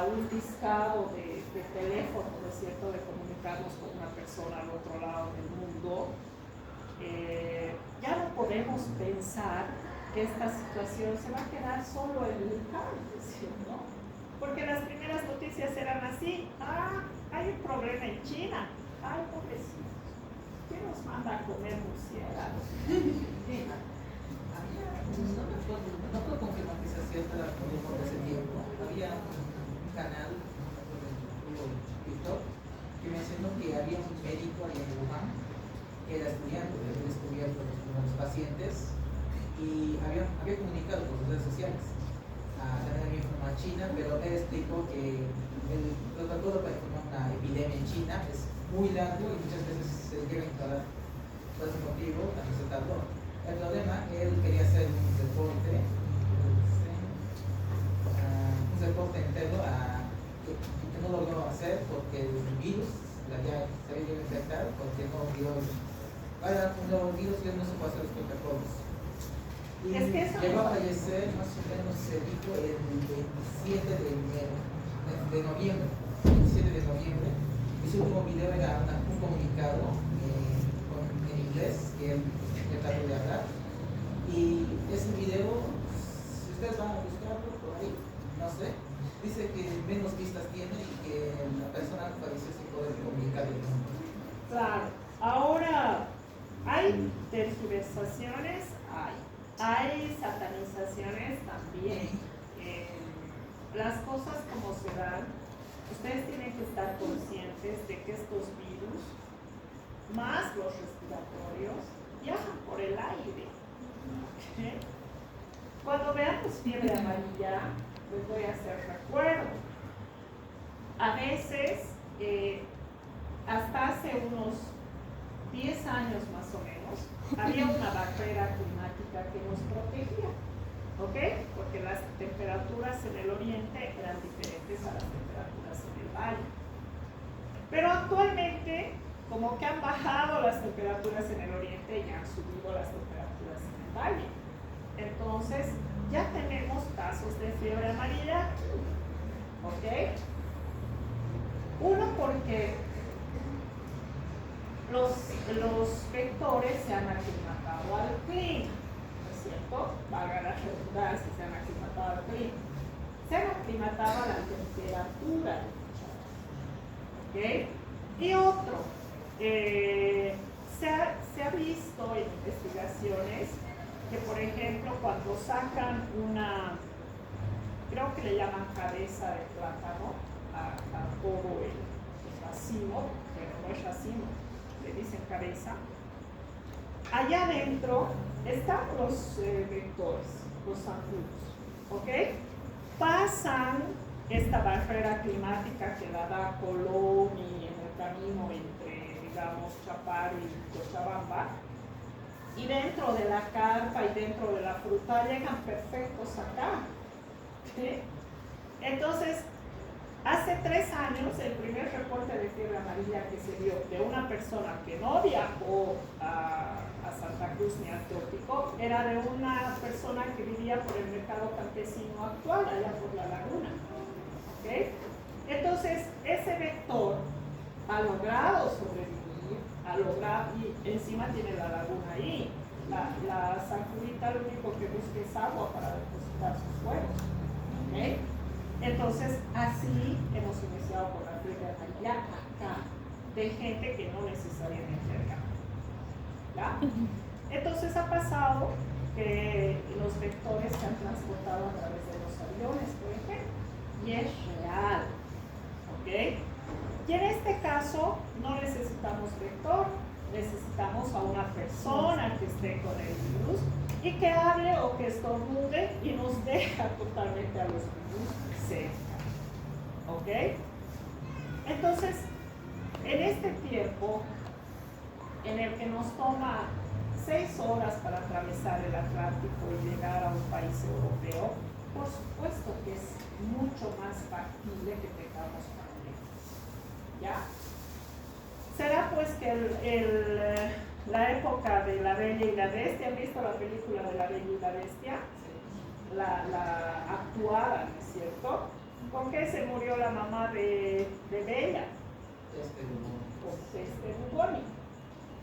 un discado de teléfono, ¿no es cierto?, de comunicarnos con una persona al otro lado del mundo, ya no podemos pensar que esta situación se va a quedar solo en el cáncer, ¿no? Porque las primeras noticias eran así: hay un problema en China, ay, pobrecitos, ¿quién nos manda a comer murciélagos? No puedo confirmar que sea cierta la política de ese tiempo. Había un canal, TikTok, que mencionó que había un médico allá en Wuhan que era estudiante, había descubierto los pacientes y había comunicado por sus redes sociales a la información china, pero él explicó que el protocolo para informar una epidemia en China es muy largo y muchas veces se llega a instalar. Por ese motivo, también se tardó. El problema, él quería hacer un reporte entero que no logró hacer porque el virus ya se había llegado a infectar, porque no dio. Ahora, los virus ya no se puede hacer los protocolos. Y Es que eso llegó a fallecer, más o menos se dijo, el 27 de noviembre. Y su último video era un comunicado en inglés que él trató de hablar. Y ese video, si ustedes van a buscarlo por ahí, no sé, dice que menos vistas tiene y que la persona falleció sin poder comunicar el mundo. Claro, ahora hay tergiversaciones, hay satanizaciones también. Las cosas como se dan, ustedes tienen que estar conscientes de que estos virus, más los respiratorios, viajan por el aire. ¿Okay? Cuando veamos fiebre amarilla, les voy a hacer recuerdo. A veces, hasta hace unos 10 años más o menos, había una barrera climática que nos protegía, ¿ok? Porque las temperaturas en el oriente eran diferentes a las temperaturas en el valle. Pero actualmente, como que han bajado las temperaturas en el oriente y han subido las temperaturas en el valle. Entonces, ya tenemos casos de fiebre amarilla, ¿ok? Uno, porque los vectores se han aclimatado al clima, ¿no es cierto? Valga la redundancia, se han aclimatado al clima. se aclimataba a la temperatura del cucharón. ¿Ok? Y otro, se ha visto en investigaciones que, por ejemplo, cuando sacan una, creo que le llaman cabeza de plátano a todo el racimo, pero no es racimo, le dicen cabeza, allá adentro están los vectores, los zancudos, ¿ok? Pasan esta barrera climática que la da Colón y en el camino entre, digamos, Chaparo y Cochabamba, y dentro de la carpa y dentro de la fruta llegan perfectos acá. ¿Sí? Entonces, hace 3 años, el primer reporte de fiebre amarilla que se dio de una persona que no viajó a Santa Cruz ni al trópico, era de una persona que vivía por el mercado campesino actual, allá por la laguna. ¿Okay? Entonces, ese vector ha logrado sobrevivir, y encima tiene la laguna ahí. La zancudita lo único que busca es agua para depositar sus huevos. ¿Okay? Entonces, así hemos iniciado con la fiebre amarilla acá, de gente que no necesariamente acá. ¿Ya? Entonces ha pasado que los vectores se han transportado a través de los aviones, por ejemplo, y es real. ¿Ok? Y en este caso no necesitamos vector, necesitamos a una persona que esté con el virus y que hable o que estornude y nos deja totalmente a los virus cerca. ¿Ok? Entonces, en este tiempo en el que nos toma 6 horas para atravesar el Atlántico y llegar a un país europeo, por supuesto que es mucho más factible que tengamos pandemias. ¿Ya? Será pues que la época de La Bella y la Bestia, ¿han visto la película de La Bella y la Bestia? La actuada, ¿no es cierto? ¿Con qué se murió la mamá de Bella? Con peste bubónica.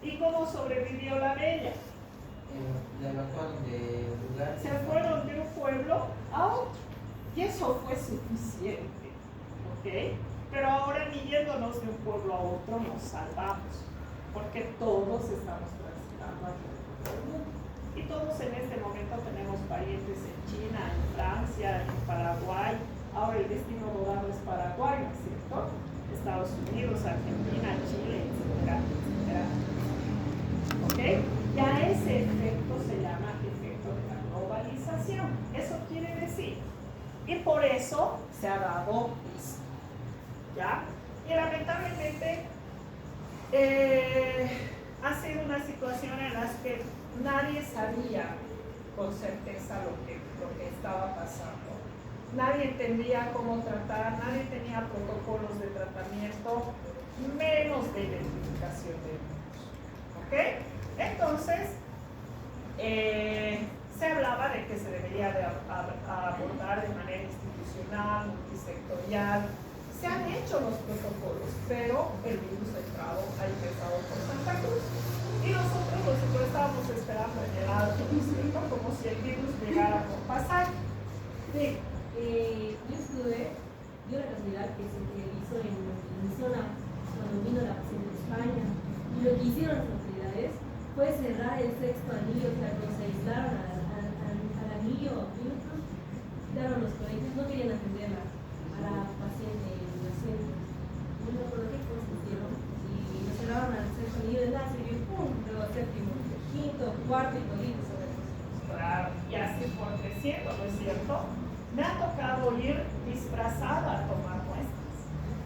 ¿Y cómo sobrevivió la Bella? La evacuaron de lugar. Se fueron de un pueblo a otro. Y eso fue suficiente. ¿Ok? Pero ahora ni yéndonos de un pueblo a otro nos salvamos. Porque todos estamos transitando alrededor del mundo. Y todos en este momento tenemos parientes en China, en Francia, en Paraguay. Ahora el destino dorado es Paraguay, ¿no es cierto? Estados Unidos, Argentina, Chile, etcétera, etcétera. ¿Ok? Ya ese efecto se llama efecto de la globalización. Eso quiere decir. Y por eso se ha dado esto. ¿Ya? Y lamentablemente ha sido una situación en la que nadie sabía con certeza lo que estaba pasando. Nadie entendía cómo tratar, nadie tenía protocolos de tratamiento, menos de identificación de virus. ¿Ok? Entonces, se hablaba de que se debería de abordar de manera institucional, multisectorial. Se han hecho los protocolos, pero el virus ha ingresado por Santa Cruz. Y nosotros estábamos esperando en el alto, ¿no es cierto? Como si el virus llegara por pasaje. Sí. Yo estuve, dio la casualidad que se realizó en Venezuela cuando vino la paciente de España. Y lo que hicieron las autoridades fue cerrar el 6º anillo, o sea, cuando se aislaron al anillo, quitaron los colegios, no querían atenderla a la paciente inocente. No me acuerdo qué cosas hicieron. Y lo cerraron al 6º anillo de láser y ¡pum! Luego al 7º, 5º, 4º y todito sobre eso. Claro, y así fue creciendo, ¿no es cierto? Me ha tocado ir disfrazada a tomar muestras.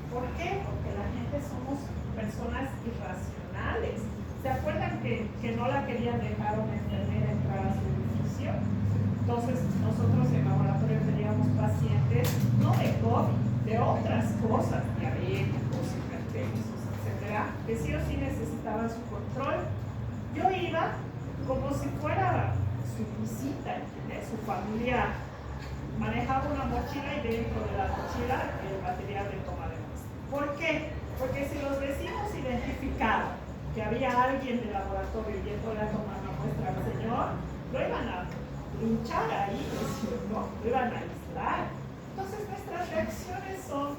¿Por qué? Porque la gente somos personas irracionales. ¿Se acuerdan que no la querían dejar una enfermera entrar a su edificio? Entonces, nosotros en laboratorio teníamos pacientes, no de COVID, de otras cosas, diabéticos, hipertensos, etcétera, que sí o sí necesitaban su control. Yo iba como si fuera su visita, ¿entiendes? Su familia manejaba una mochila y dentro de la mochila el material de toma de muestra. ¿Por qué? Porque si los vecinos identificaban que había alguien del laboratorio yendo a tomar una muestra al señor, lo iban a linchar ahí, ¿no? Lo iban a aislar. Entonces nuestras reacciones son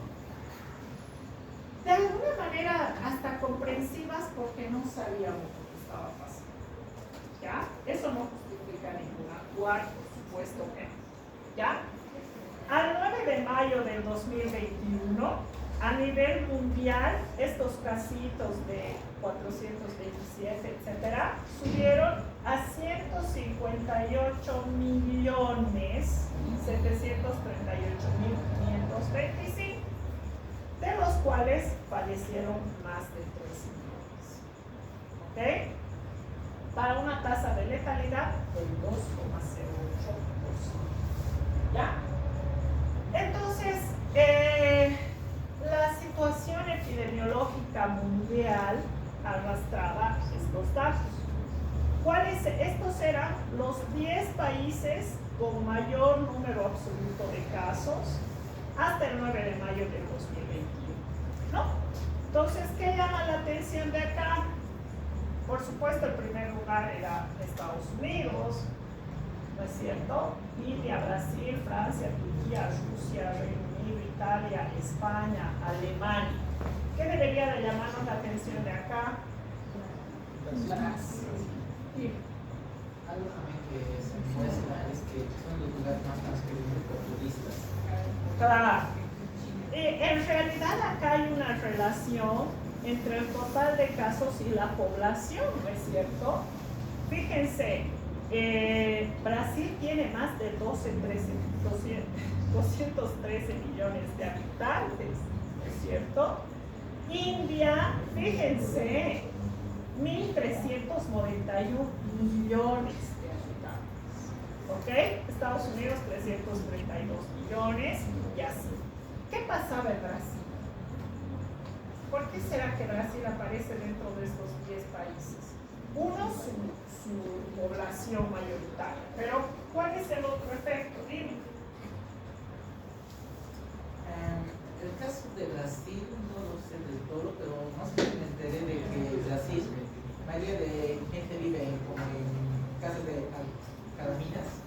de alguna manera hasta comprensivas porque no sabíamos lo que estaba pasando. ¿Ya? Eso no justifica ningún actuar, por supuesto que no. ¿Ya? Al 9 de mayo del 2021, a nivel mundial, estos casitos de 427, etcétera, subieron a 158.738.525, de los cuales fallecieron más de 3 millones. ¿Ok? Para una tasa de letalidad del 2,08%. ¿Ya? Entonces, la situación epidemiológica mundial arrastraba estos datos. Estos eran los 10 países con mayor número absoluto de casos hasta el 9 de mayo del 2021, ¿no? Entonces, ¿qué llama la atención de acá? Por supuesto, el primer lugar era Estados Unidos, ¿no es cierto? India, Brasil, Francia, Turquía, Rusia, Reino Unido, Italia, España, Alemania. ¿Qué debería de llamarnos la atención de acá? Brasil. Sí. Algo también que se muestra es que son los lugares más transcurridos por turistas. Claro. En realidad acá hay una relación entre el total de casos y la población, ¿no es cierto? Fíjense, Brasil tiene más de 213 millones de habitantes, ¿no es cierto? India, fíjense, 1.391 millones de habitantes, ¿ok? Estados Unidos, 332 millones y así. ¿Qué pasaba en Brasil? ¿Por qué será que Brasil aparece dentro de estos 10 países? Uno, su población mayoritaria, pero ¿cuál es el otro efecto? Dime. El caso de Brasil no lo sé del todo, pero más o menos me enteré de que Brasil, la mayoría de gente vive como en casas de calaminas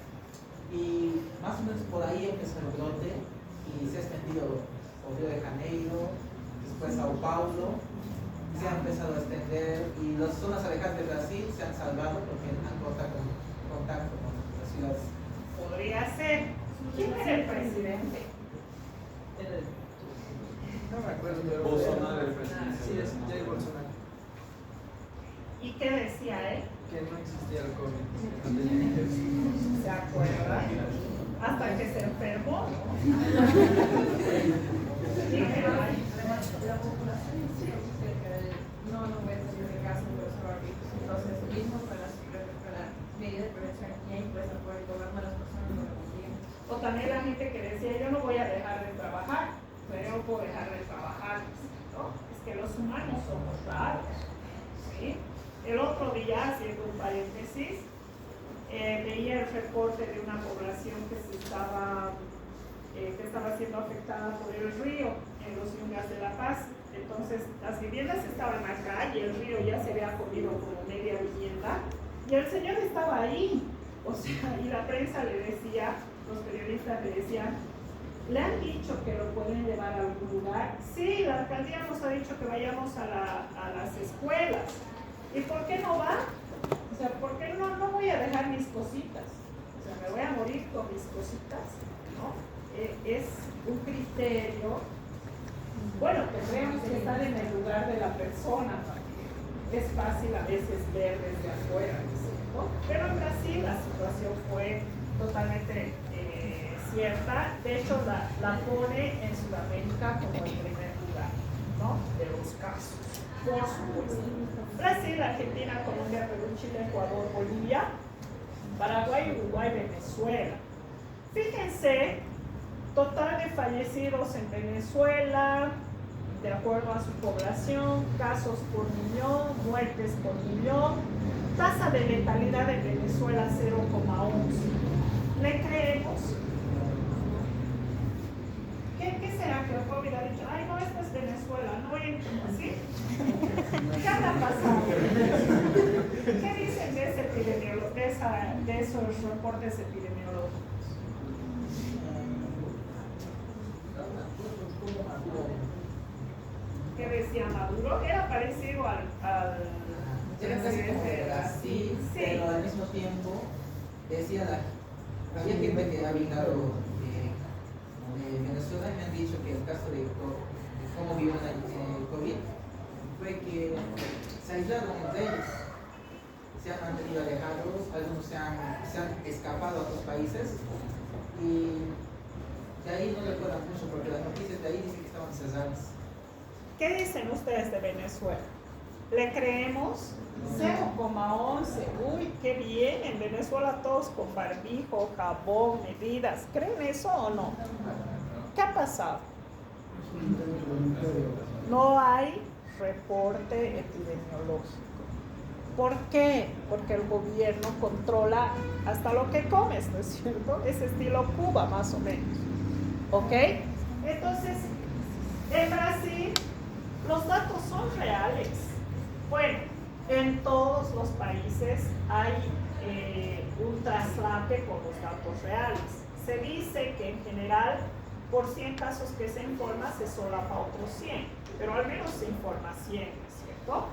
y más o menos por ahí empezó el brote y se ha extendido por Río de Janeiro, después Sao Paulo, se ha empezado a extender y las zonas alejadas de Brasil se han salvado porque han cortado contacto con las ciudades. Podría ser. ¿Quién era el presidente? No me acuerdo, pero Bolsonaro, el presidente. Sí, es Jair Bolsonaro. ¿Y qué decía él? Que no existía el COVID, que no tenía ejército. ¿Se acuerda? Hasta que se enfermó, ¿no? Además, la población insiste que no voy a hacer el caso de los coronavirus. Entonces, mismo con la medida de prevención que hay, pues no puede gobierno a las personas no lo consiguen. O también la gente que decía, yo no voy a dejar de trabajar, pero yo no puedo dejar de trabajar, ¿no? Es que los humanos somos raros, ¿sí? El otro día, haciendo un paréntesis, veía el reporte de una población que estaba siendo afectada por el río en los Yungas de La Paz. Entonces, las viviendas estaban acá y el río ya se había comido como media vivienda y el señor estaba ahí, o sea, y la prensa le decía, los periodistas le decían, ¿le han dicho que lo pueden llevar a algún lugar? Sí, la alcaldía nos ha dicho que vayamos a las escuelas. ¿Y por qué no va? O sea, ¿por qué no voy a dejar mis cositas? O sea, me voy a morir con mis cositas, ¿no? Es un criterio. Bueno, tendríamos que estar en el lugar de la persona también. Es fácil a veces ver desde afuera, ¿no? Pero en Brasil la situación fue totalmente cierta. De hecho, la pone en Sudamérica como el primer lugar, ¿no? De los casos, por supuesto. Brasil, Argentina, Colombia, Perú, Chile, Ecuador, Bolivia, Paraguay, Uruguay, Venezuela. Fíjense, total de fallecidos en Venezuela, de acuerdo a su población, casos por millón, muertes por millón, tasa de letalidad en Venezuela 0,11. ¿Le creemos? ¿Qué será que el COVID ha dicho? Ay, no, esta es Venezuela, no entro, ¿sí? ¿Qué habrá pasado? ¿Qué dicen de ese epidemiólogo, de esos reportes epidemiológicos? que decía Maduro era parecido al Era casi como presidente de Brasil, Sí. pero al mismo tiempo decía había gente que ha venido de Venezuela y me han dicho que el caso de cómo vivió el COVID fue que se aislaron entre ellos, se han mantenido alejados, algunos se han escapado a otros países y de ahí no recuerdan mucho porque las noticias de ahí dicen que estaban cerradas. ¿Qué dicen ustedes de Venezuela? ¿Le creemos? 0,11. Uy, qué bien. En Venezuela todos con barbijo, jabón, medidas. ¿Creen eso o no? ¿Qué ha pasado? No hay reporte epidemiológico. ¿Por qué? Porque el gobierno controla hasta lo que comes, ¿no es cierto? Es estilo Cuba, más o menos. ¿Ok? Entonces, en Brasil, los datos son reales. Bueno, en todos los países hay un traslape con los datos reales. Se dice que en general, por 100 casos que se informa, se solapa otros 100, pero al menos se informa 100, ¿no es cierto?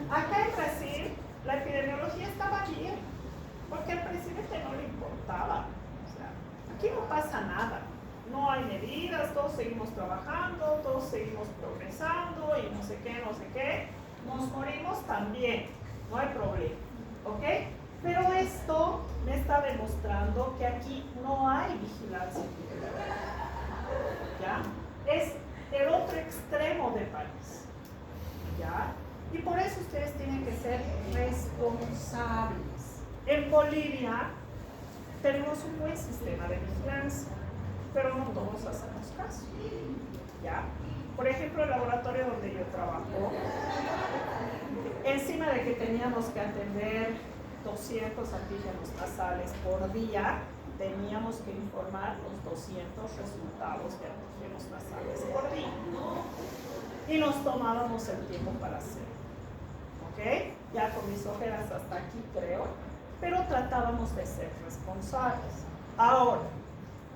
Acá en Brasil, la epidemiología estaba bien, porque al presidente no le importaba. O sea, aquí no pasa nada. No hay medidas, todos seguimos trabajando, todos seguimos progresando y no sé qué. Nos morimos también, no hay problema, ¿ok? Pero esto me está demostrando que aquí no hay vigilancia epidemiológica, ¿ya? Es el otro extremo del país, ¿ya? Y por eso ustedes tienen que ser responsables. En Bolivia tenemos un buen sistema de vigilancia, pero no todos hacemos caso, ¿ya? Por ejemplo, el laboratorio donde yo trabajo, encima de que teníamos que atender 200 antígenos nasales por día, teníamos que informar los 200 resultados de antígenos nasales por día. Y nos tomábamos el tiempo para hacerlo. ¿Ok? Ya con mis ojeras hasta aquí creo, pero tratábamos de ser responsables. Ahora,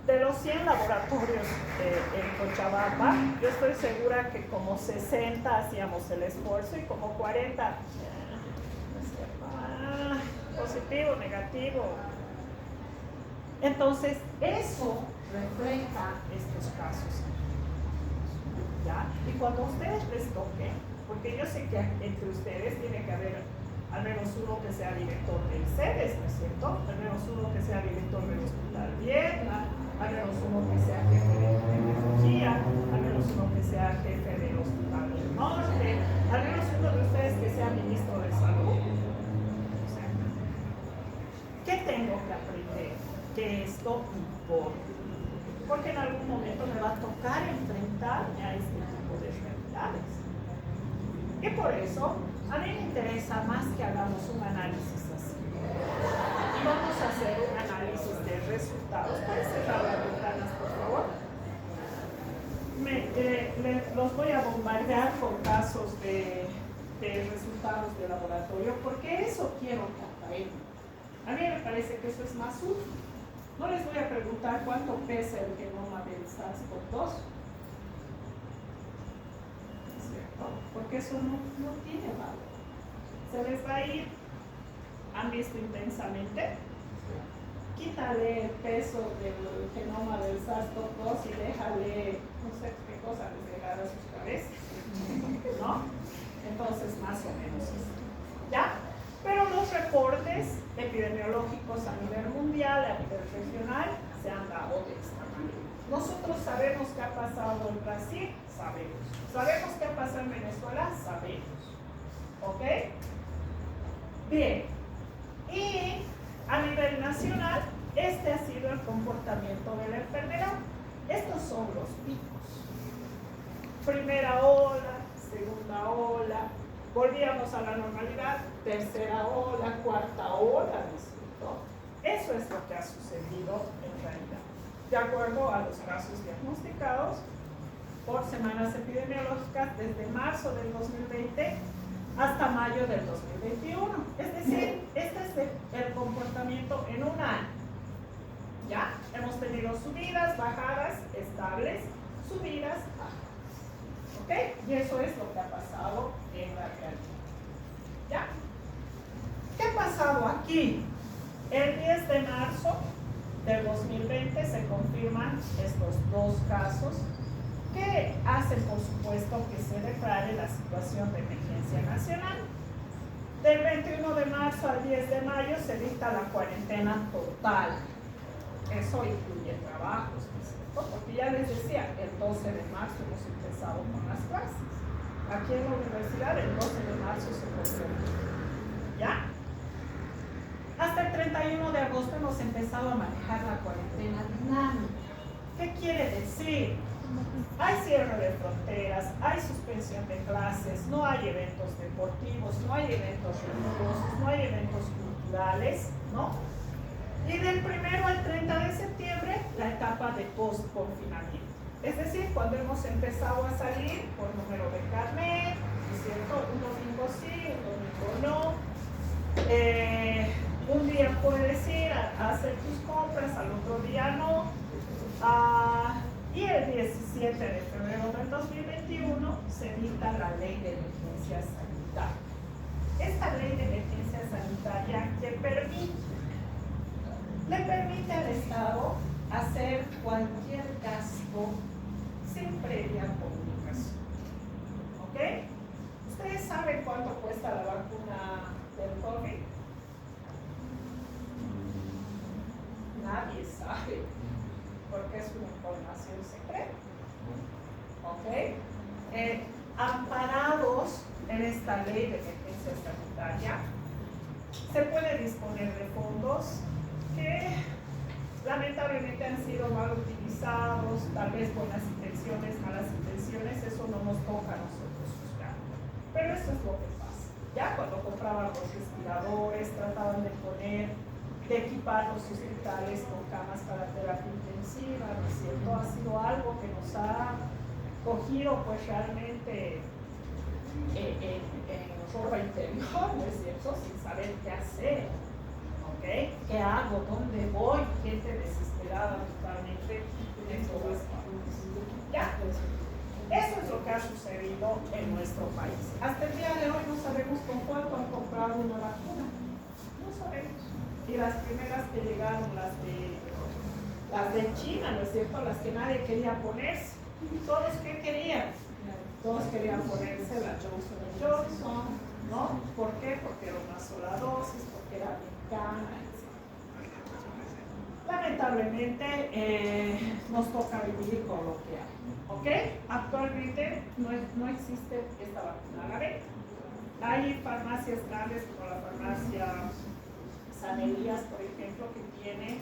de los 100 laboratorios en Cochabamba, yo estoy segura que como 60 hacíamos el esfuerzo y como 40, positivo, negativo. Entonces, eso refleja estos casos, ¿ya? Y cuando a ustedes les toque, porque yo sé que entre ustedes tiene que haber al menos uno que sea director del CEDES, ¿no es cierto? Al menos uno que sea director del Hospital Vietnam, al menos uno que sea jefe de epidemiología, al menos uno que sea jefe del Hospital del Norte, al menos uno de ustedes que sea ministro de Salud. O sea, ¿qué tengo que aprender? Que esto importa. Porque en algún momento me va a tocar enfrentarme a este tipo de realidades. Y por eso, a mí me interesa más que hagamos un análisis así. Y vamos a hacer un análisis de resultados. ¿Puedes cerrar las ventanas, por favor? Los voy a bombardear con casos de resultados de laboratorio, porque eso quiero que aprendan. A mí me parece que eso es más útil. No les voy a preguntar cuánto pesa el genoma del SARS-CoV-2. Porque eso no tiene valor. Se les va a ir, han visto intensamente, quítale el peso del genoma del SARS-CoV-2 y déjale, no sé qué cosa les dejará a sus cabezas, ¿no? Entonces, más o menos esto, ¿ya? Pero los reportes epidemiológicos a nivel mundial, a nivel regional, se han dado de esta manera. Nosotros sabemos qué ha pasado en Brasil, sabemos. ¿Sabemos qué ha pasado en Venezuela? Sabemos. ¿Ok? Bien. Y a nivel nacional, este ha sido el comportamiento de la enfermedad. Estos son los picos. Primera ola, segunda ola, volvíamos a la normalidad, tercera ola, cuarta ola, ¿no es cierto? Eso es lo que ha sucedido en realidad. De acuerdo a los casos diagnosticados por semanas epidemiológicas desde marzo del 2020 hasta mayo del 2021. Es decir, este es el comportamiento en un año. ¿Ya? Hemos tenido subidas, bajadas, estables, subidas, bajadas. ¿Ok? Y eso es lo que ha pasado en la realidad. ¿Ya? ¿Qué ha pasado aquí? El 10 de marzo del 2020 se confirman estos dos casos que hacen, por supuesto, que se declare la situación de emergencia nacional. Del 21 de marzo al 10 de mayo se dicta la cuarentena total. Eso incluye trabajos, ¿no es cierto? Porque ya les decía, el 12 de marzo hemos empezado con las clases. Aquí en la universidad el 12 de marzo se confirma. ¿Ya? Hasta el 31 de agosto hemos empezado a manejar la cuarentena dinámica. ¿Qué quiere decir? Hay cierre de fronteras, hay suspensión de clases, no hay eventos deportivos, no hay eventos religiosos, no hay eventos culturales, ¿no? Y del 1 al 30 de septiembre, la etapa de post-confinamiento. Es decir, cuando hemos empezado a salir por número de carnet, ¿no es cierto? Un domingo sí, un domingo no. Un día puedes ir a hacer tus compras, al otro día no. Y el 17 de febrero del 2021 se dicta la ley de emergencia sanitaria. Esta ley de emergencia sanitaria le permite al Estado hacer cualquier gasto sin previa comunicación. ¿Ok? ¿Ustedes saben cuánto cuesta la vacuna del COVID? Nadie sabe, porque es una información secreta. ¿Ok? Amparados en esta ley de emergencia sanitaria, se puede disponer de fondos que lamentablemente han sido mal utilizados, tal vez buenas intenciones, malas intenciones, eso no nos toca a nosotros juzgar. Pero eso es lo que pasa. Ya cuando compraban los respiradores, trataban de equipar los hospitales con camas para terapia intensiva, ¿no es cierto? Ha sido algo que nos ha cogido pues realmente en ropa interior, ¿no es cierto? Sin saber qué hacer, ¿ok? ¿Qué hago? ¿Dónde voy? Gente desesperada totalmente en todas partes. Ya, eso es lo que ha sucedido en nuestro país. Hasta el día de hoy no sabemos con cuánto han comprado una vacuna. No sabemos. Y las primeras que llegaron, las de China, ¿no es cierto? Las que nadie quería ponerse. ¿Todos qué querían? Todos querían ponerse la Johnson & Johnson, ¿no? ¿Por qué? Porque era una sola dosis, porque era americana, etc. Lamentablemente nos toca vivir con lo que hay, ¿ok? Actualmente no existe esta vacuna a la venta. Hay farmacias grandes como la farmacia San Elías, por ejemplo, que tiene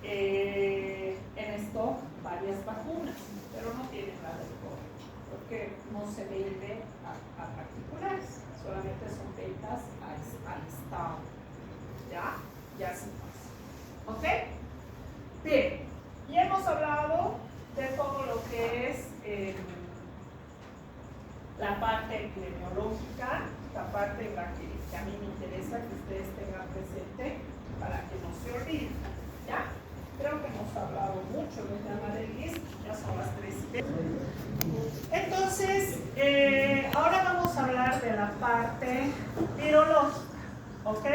en stock varias vacunas, pero no tienen la del COVID, porque no se vende a particulares, solamente son ventas al Estado. ¿Ya? Ya se pasa. ¿Ok? Bien, y hemos hablado de todo lo que es la parte epidemiológica, la parte en la que a mí me interesa que ustedes tengan presente para que no se olviden. ¿Ya? Creo que hemos hablado mucho de tema del ISP, ya son las 3:30. Entonces, ahora vamos a hablar de la parte virológica, ¿ok?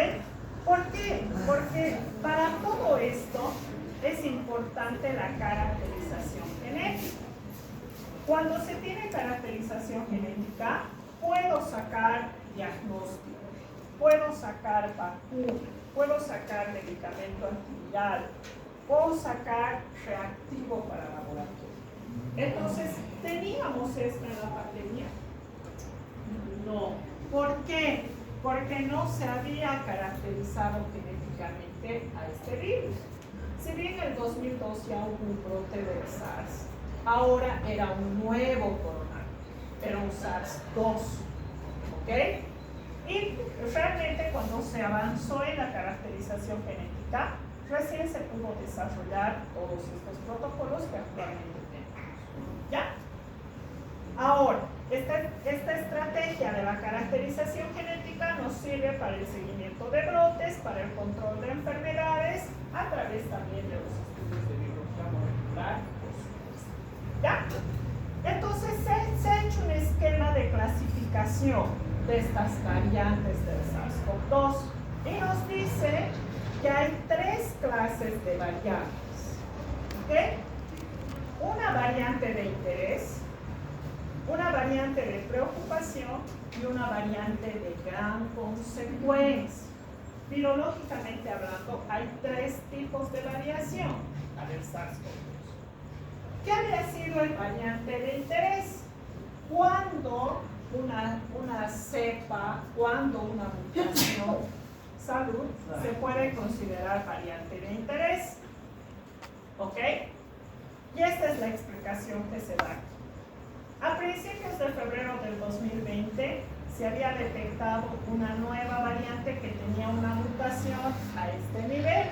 ¿Por qué? Porque para todo esto es importante la caracterización genética. Cuando se tiene caracterización genética, puedo sacar diagnóstico, puedo sacar vacuna, puedo sacar medicamento antiviral, puedo sacar reactivo para laboratorio. Entonces, ¿teníamos esto en la pandemia? No. ¿Por qué? Porque no se había caracterizado genéticamente a este virus. Si bien en el 2002 ya hubo un brote del SARS, ahora era un nuevo coronavirus, era un SARS-2, ¿ok? Y realmente cuando se avanzó en la caracterización genética, recién se pudo desarrollar todos estos protocolos que actualmente tenemos. ¿Ya? Ahora, esta estrategia de la caracterización genética nos sirve para el seguimiento de brotes, para el control de enfermedades, a través también de los estudios de biología molecular, por supuesto. ¿Ya? Entonces, se ha hecho un esquema de clasificación de estas variantes del SARS-CoV-2 y nos dice que hay 3 clases de variantes. ¿Ok? Una variante de interés, una variante de preocupación y una variante de gran consecuencia. Virológicamente hablando, hay 3 tipos de variación al SARS-CoV-2. ¿Qué había sido el variante de interés? Cuando una cepa, cuando una mutación, salud, se puede considerar variante de interés. ¿Ok? Y esta es la explicación que se da aquí. A principios de febrero del 2020 se había detectado una nueva variante que tenía una mutación a este nivel.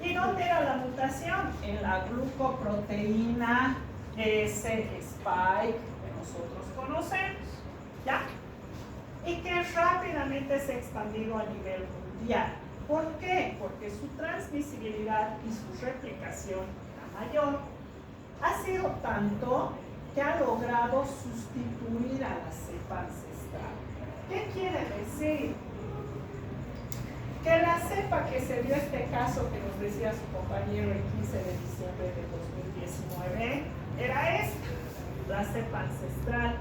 ¿Y dónde era la mutación? En la glucoproteína S-spike que nosotros conocemos, ¿ya? Y que rápidamente se ha expandido a nivel mundial. ¿Por qué? Porque su transmisibilidad y su replicación era mayor. Ha sido tanto que ha logrado sustituir a la cepa ancestral. ¿Qué quiere decir? Que la cepa que se dio este caso que nos decía su compañero el 15 de diciembre de 2019 era esta, la cepa ancestral.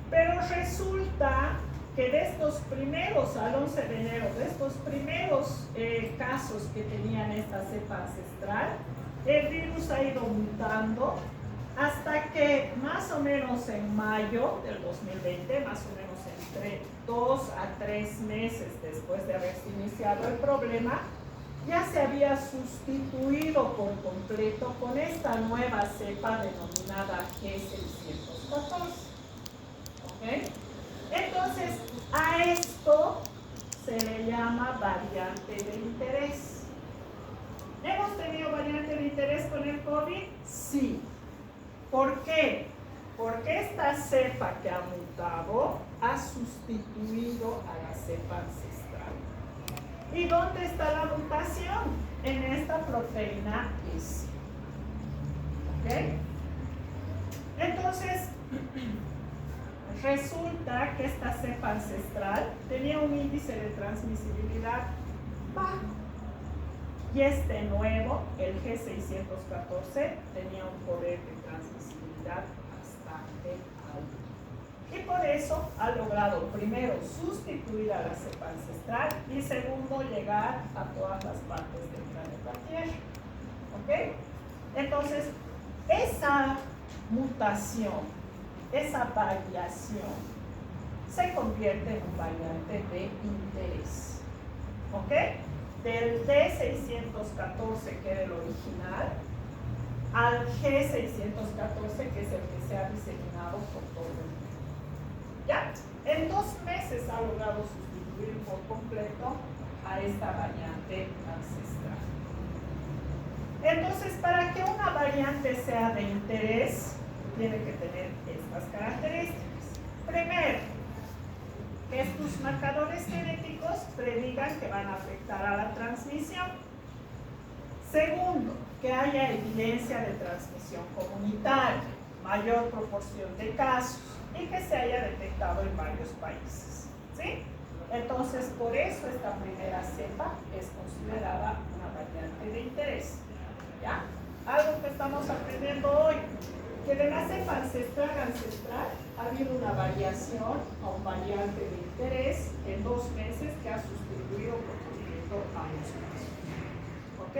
Pero resulta que de estos primeros, al 11 de enero, de estos primeros casos que tenían esta cepa ancestral, el virus ha ido mutando hasta que más o menos en mayo del 2020, más o menos entre 2 a 3 meses después de haberse iniciado el problema, ya se había sustituido por completo con esta nueva cepa denominada G614. ¿Ok? Entonces, a esto se le llama variante de interés. ¿Hemos tenido variante de interés con el COVID? Sí. ¿Por qué? Porque esta cepa que ha mutado ha sustituido a la cepa ancestral. ¿Y dónde está la mutación? En esta proteína S. ¿Ok? Entonces, resulta que esta cepa ancestral tenía un índice de transmisibilidad bajo. Y este nuevo, el G614, tenía un poder de transmisibilidad bastante alto. Y por eso ha logrado, primero, sustituir a la cepa ancestral y segundo, llegar a todas las partes del planeta Tierra. ¿Ok? Entonces, esa mutación, esa variación, se convierte en un variante de interés. ¿Ok? Del D614, que era el original, al G614, que es el que se ha diseminado por todo el mundo. ¿Ya? En 2 meses ha logrado sustituir por completo a esta variante ancestral. Entonces, para que una variante sea de interés, tiene que tener estas características. Primero, que estos marcadores genéticos predigan que van a afectar a la transmisión. Segundo, que haya evidencia de transmisión comunitaria, mayor proporción de casos y que se haya detectado en varios países. ¿Sí? Entonces, por eso esta primera cepa es considerada una variante de interés. ¿Ya? Algo que estamos aprendiendo hoy, que de la cepa ancestral ha habido una variación a un variante de interés en 2 meses que ha sustituido por completo a los casos. ¿Ok?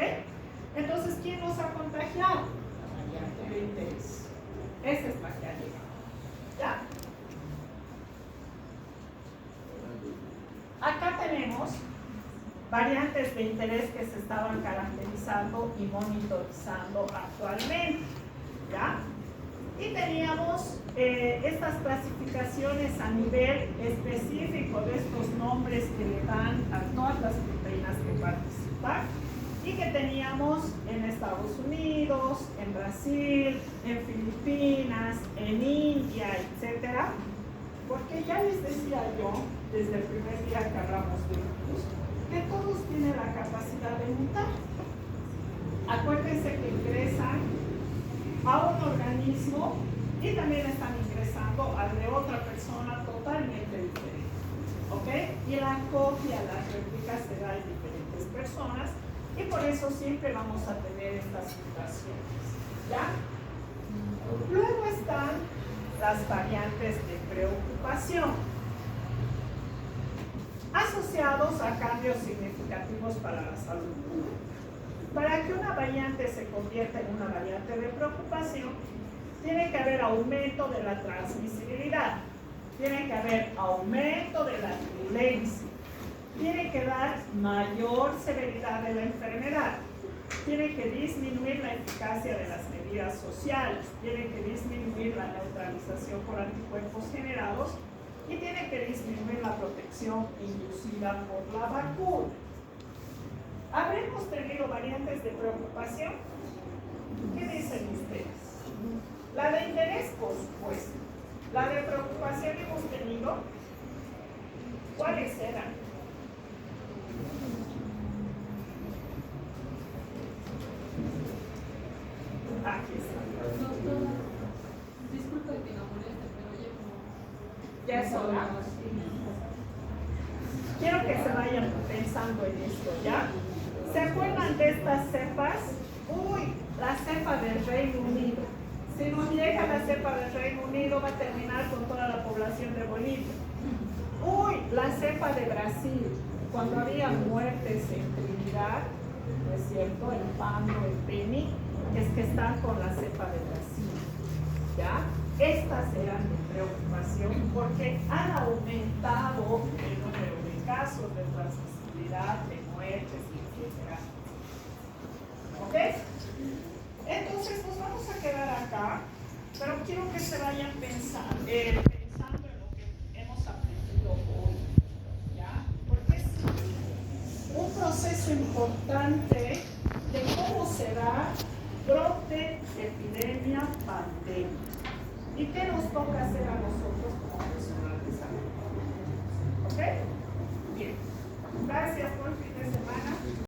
Entonces, ¿quién nos ha contagiado? La variante de interés. Esa es la que ha llegado. ¿Ya? Acá tenemos variantes de interés que se estaban caracterizando y monitorizando actualmente. ¿Ya? Y teníamos estas clasificaciones a nivel específico de estos nombres que le dan a todas las proteínas que participan y que teníamos en Estados Unidos, en Brasil, en Filipinas, en India, etc. Porque ya les decía yo, desde el primer día que hablamos de virus, que todos tienen la capacidad de mutar. Acuérdense que ingresan a un organismo y también están ingresando al de otra persona totalmente diferente. ¿Ok? Y la copia, la réplica se da en diferentes personas y por eso siempre vamos a tener estas situaciones. ¿Ya? Luego están las variantes de preocupación, asociados a cambios significativos para la salud. Para que una variante se convierta en una variante de preocupación, tiene que haber aumento de la transmisibilidad, tiene que haber aumento de la virulencia, tiene que dar mayor severidad de la enfermedad, tiene que disminuir la eficacia de las medidas sociales, tiene que disminuir la neutralización por anticuerpos generados y tiene que disminuir la protección inducida por la vacuna. ¿Habremos tenido variantes de preocupación? ¿Qué dicen ustedes? La de interés, por supuesto. La de preocupación hemos tenido. ¿Cuáles eran? Aquí está. Doctora, disculpe que la moleste, pero Ya es hora. Quiero que se vayan pensando en esto, ¿ya? ¿Se acuerdan de estas cepas? Uy, la cepa del Reino Unido. Si nos llega la cepa del Reino Unido, va a terminar con toda la población de Bolivia. Uy, la cepa de Brasil. Cuando había muertes en Trinidad, ¿no es cierto? En Pando, en Beni, es que están con la cepa de Brasil. ¿Ya? Estas eran de preocupación porque han aumentado el número de casos de transmisibilidad, de muertes, etc. ¿Ok? Entonces nos vamos a quedar acá, pero quiero que se vayan pensando en lo que hemos aprendido hoy. ¿Ya? Porque es un proceso importante de cómo se da brote, epidemia, pandemia. ¿Y qué nos toca hacer a nosotros como personal de salud? ¿Ok? Bien. Gracias por el fin de semana.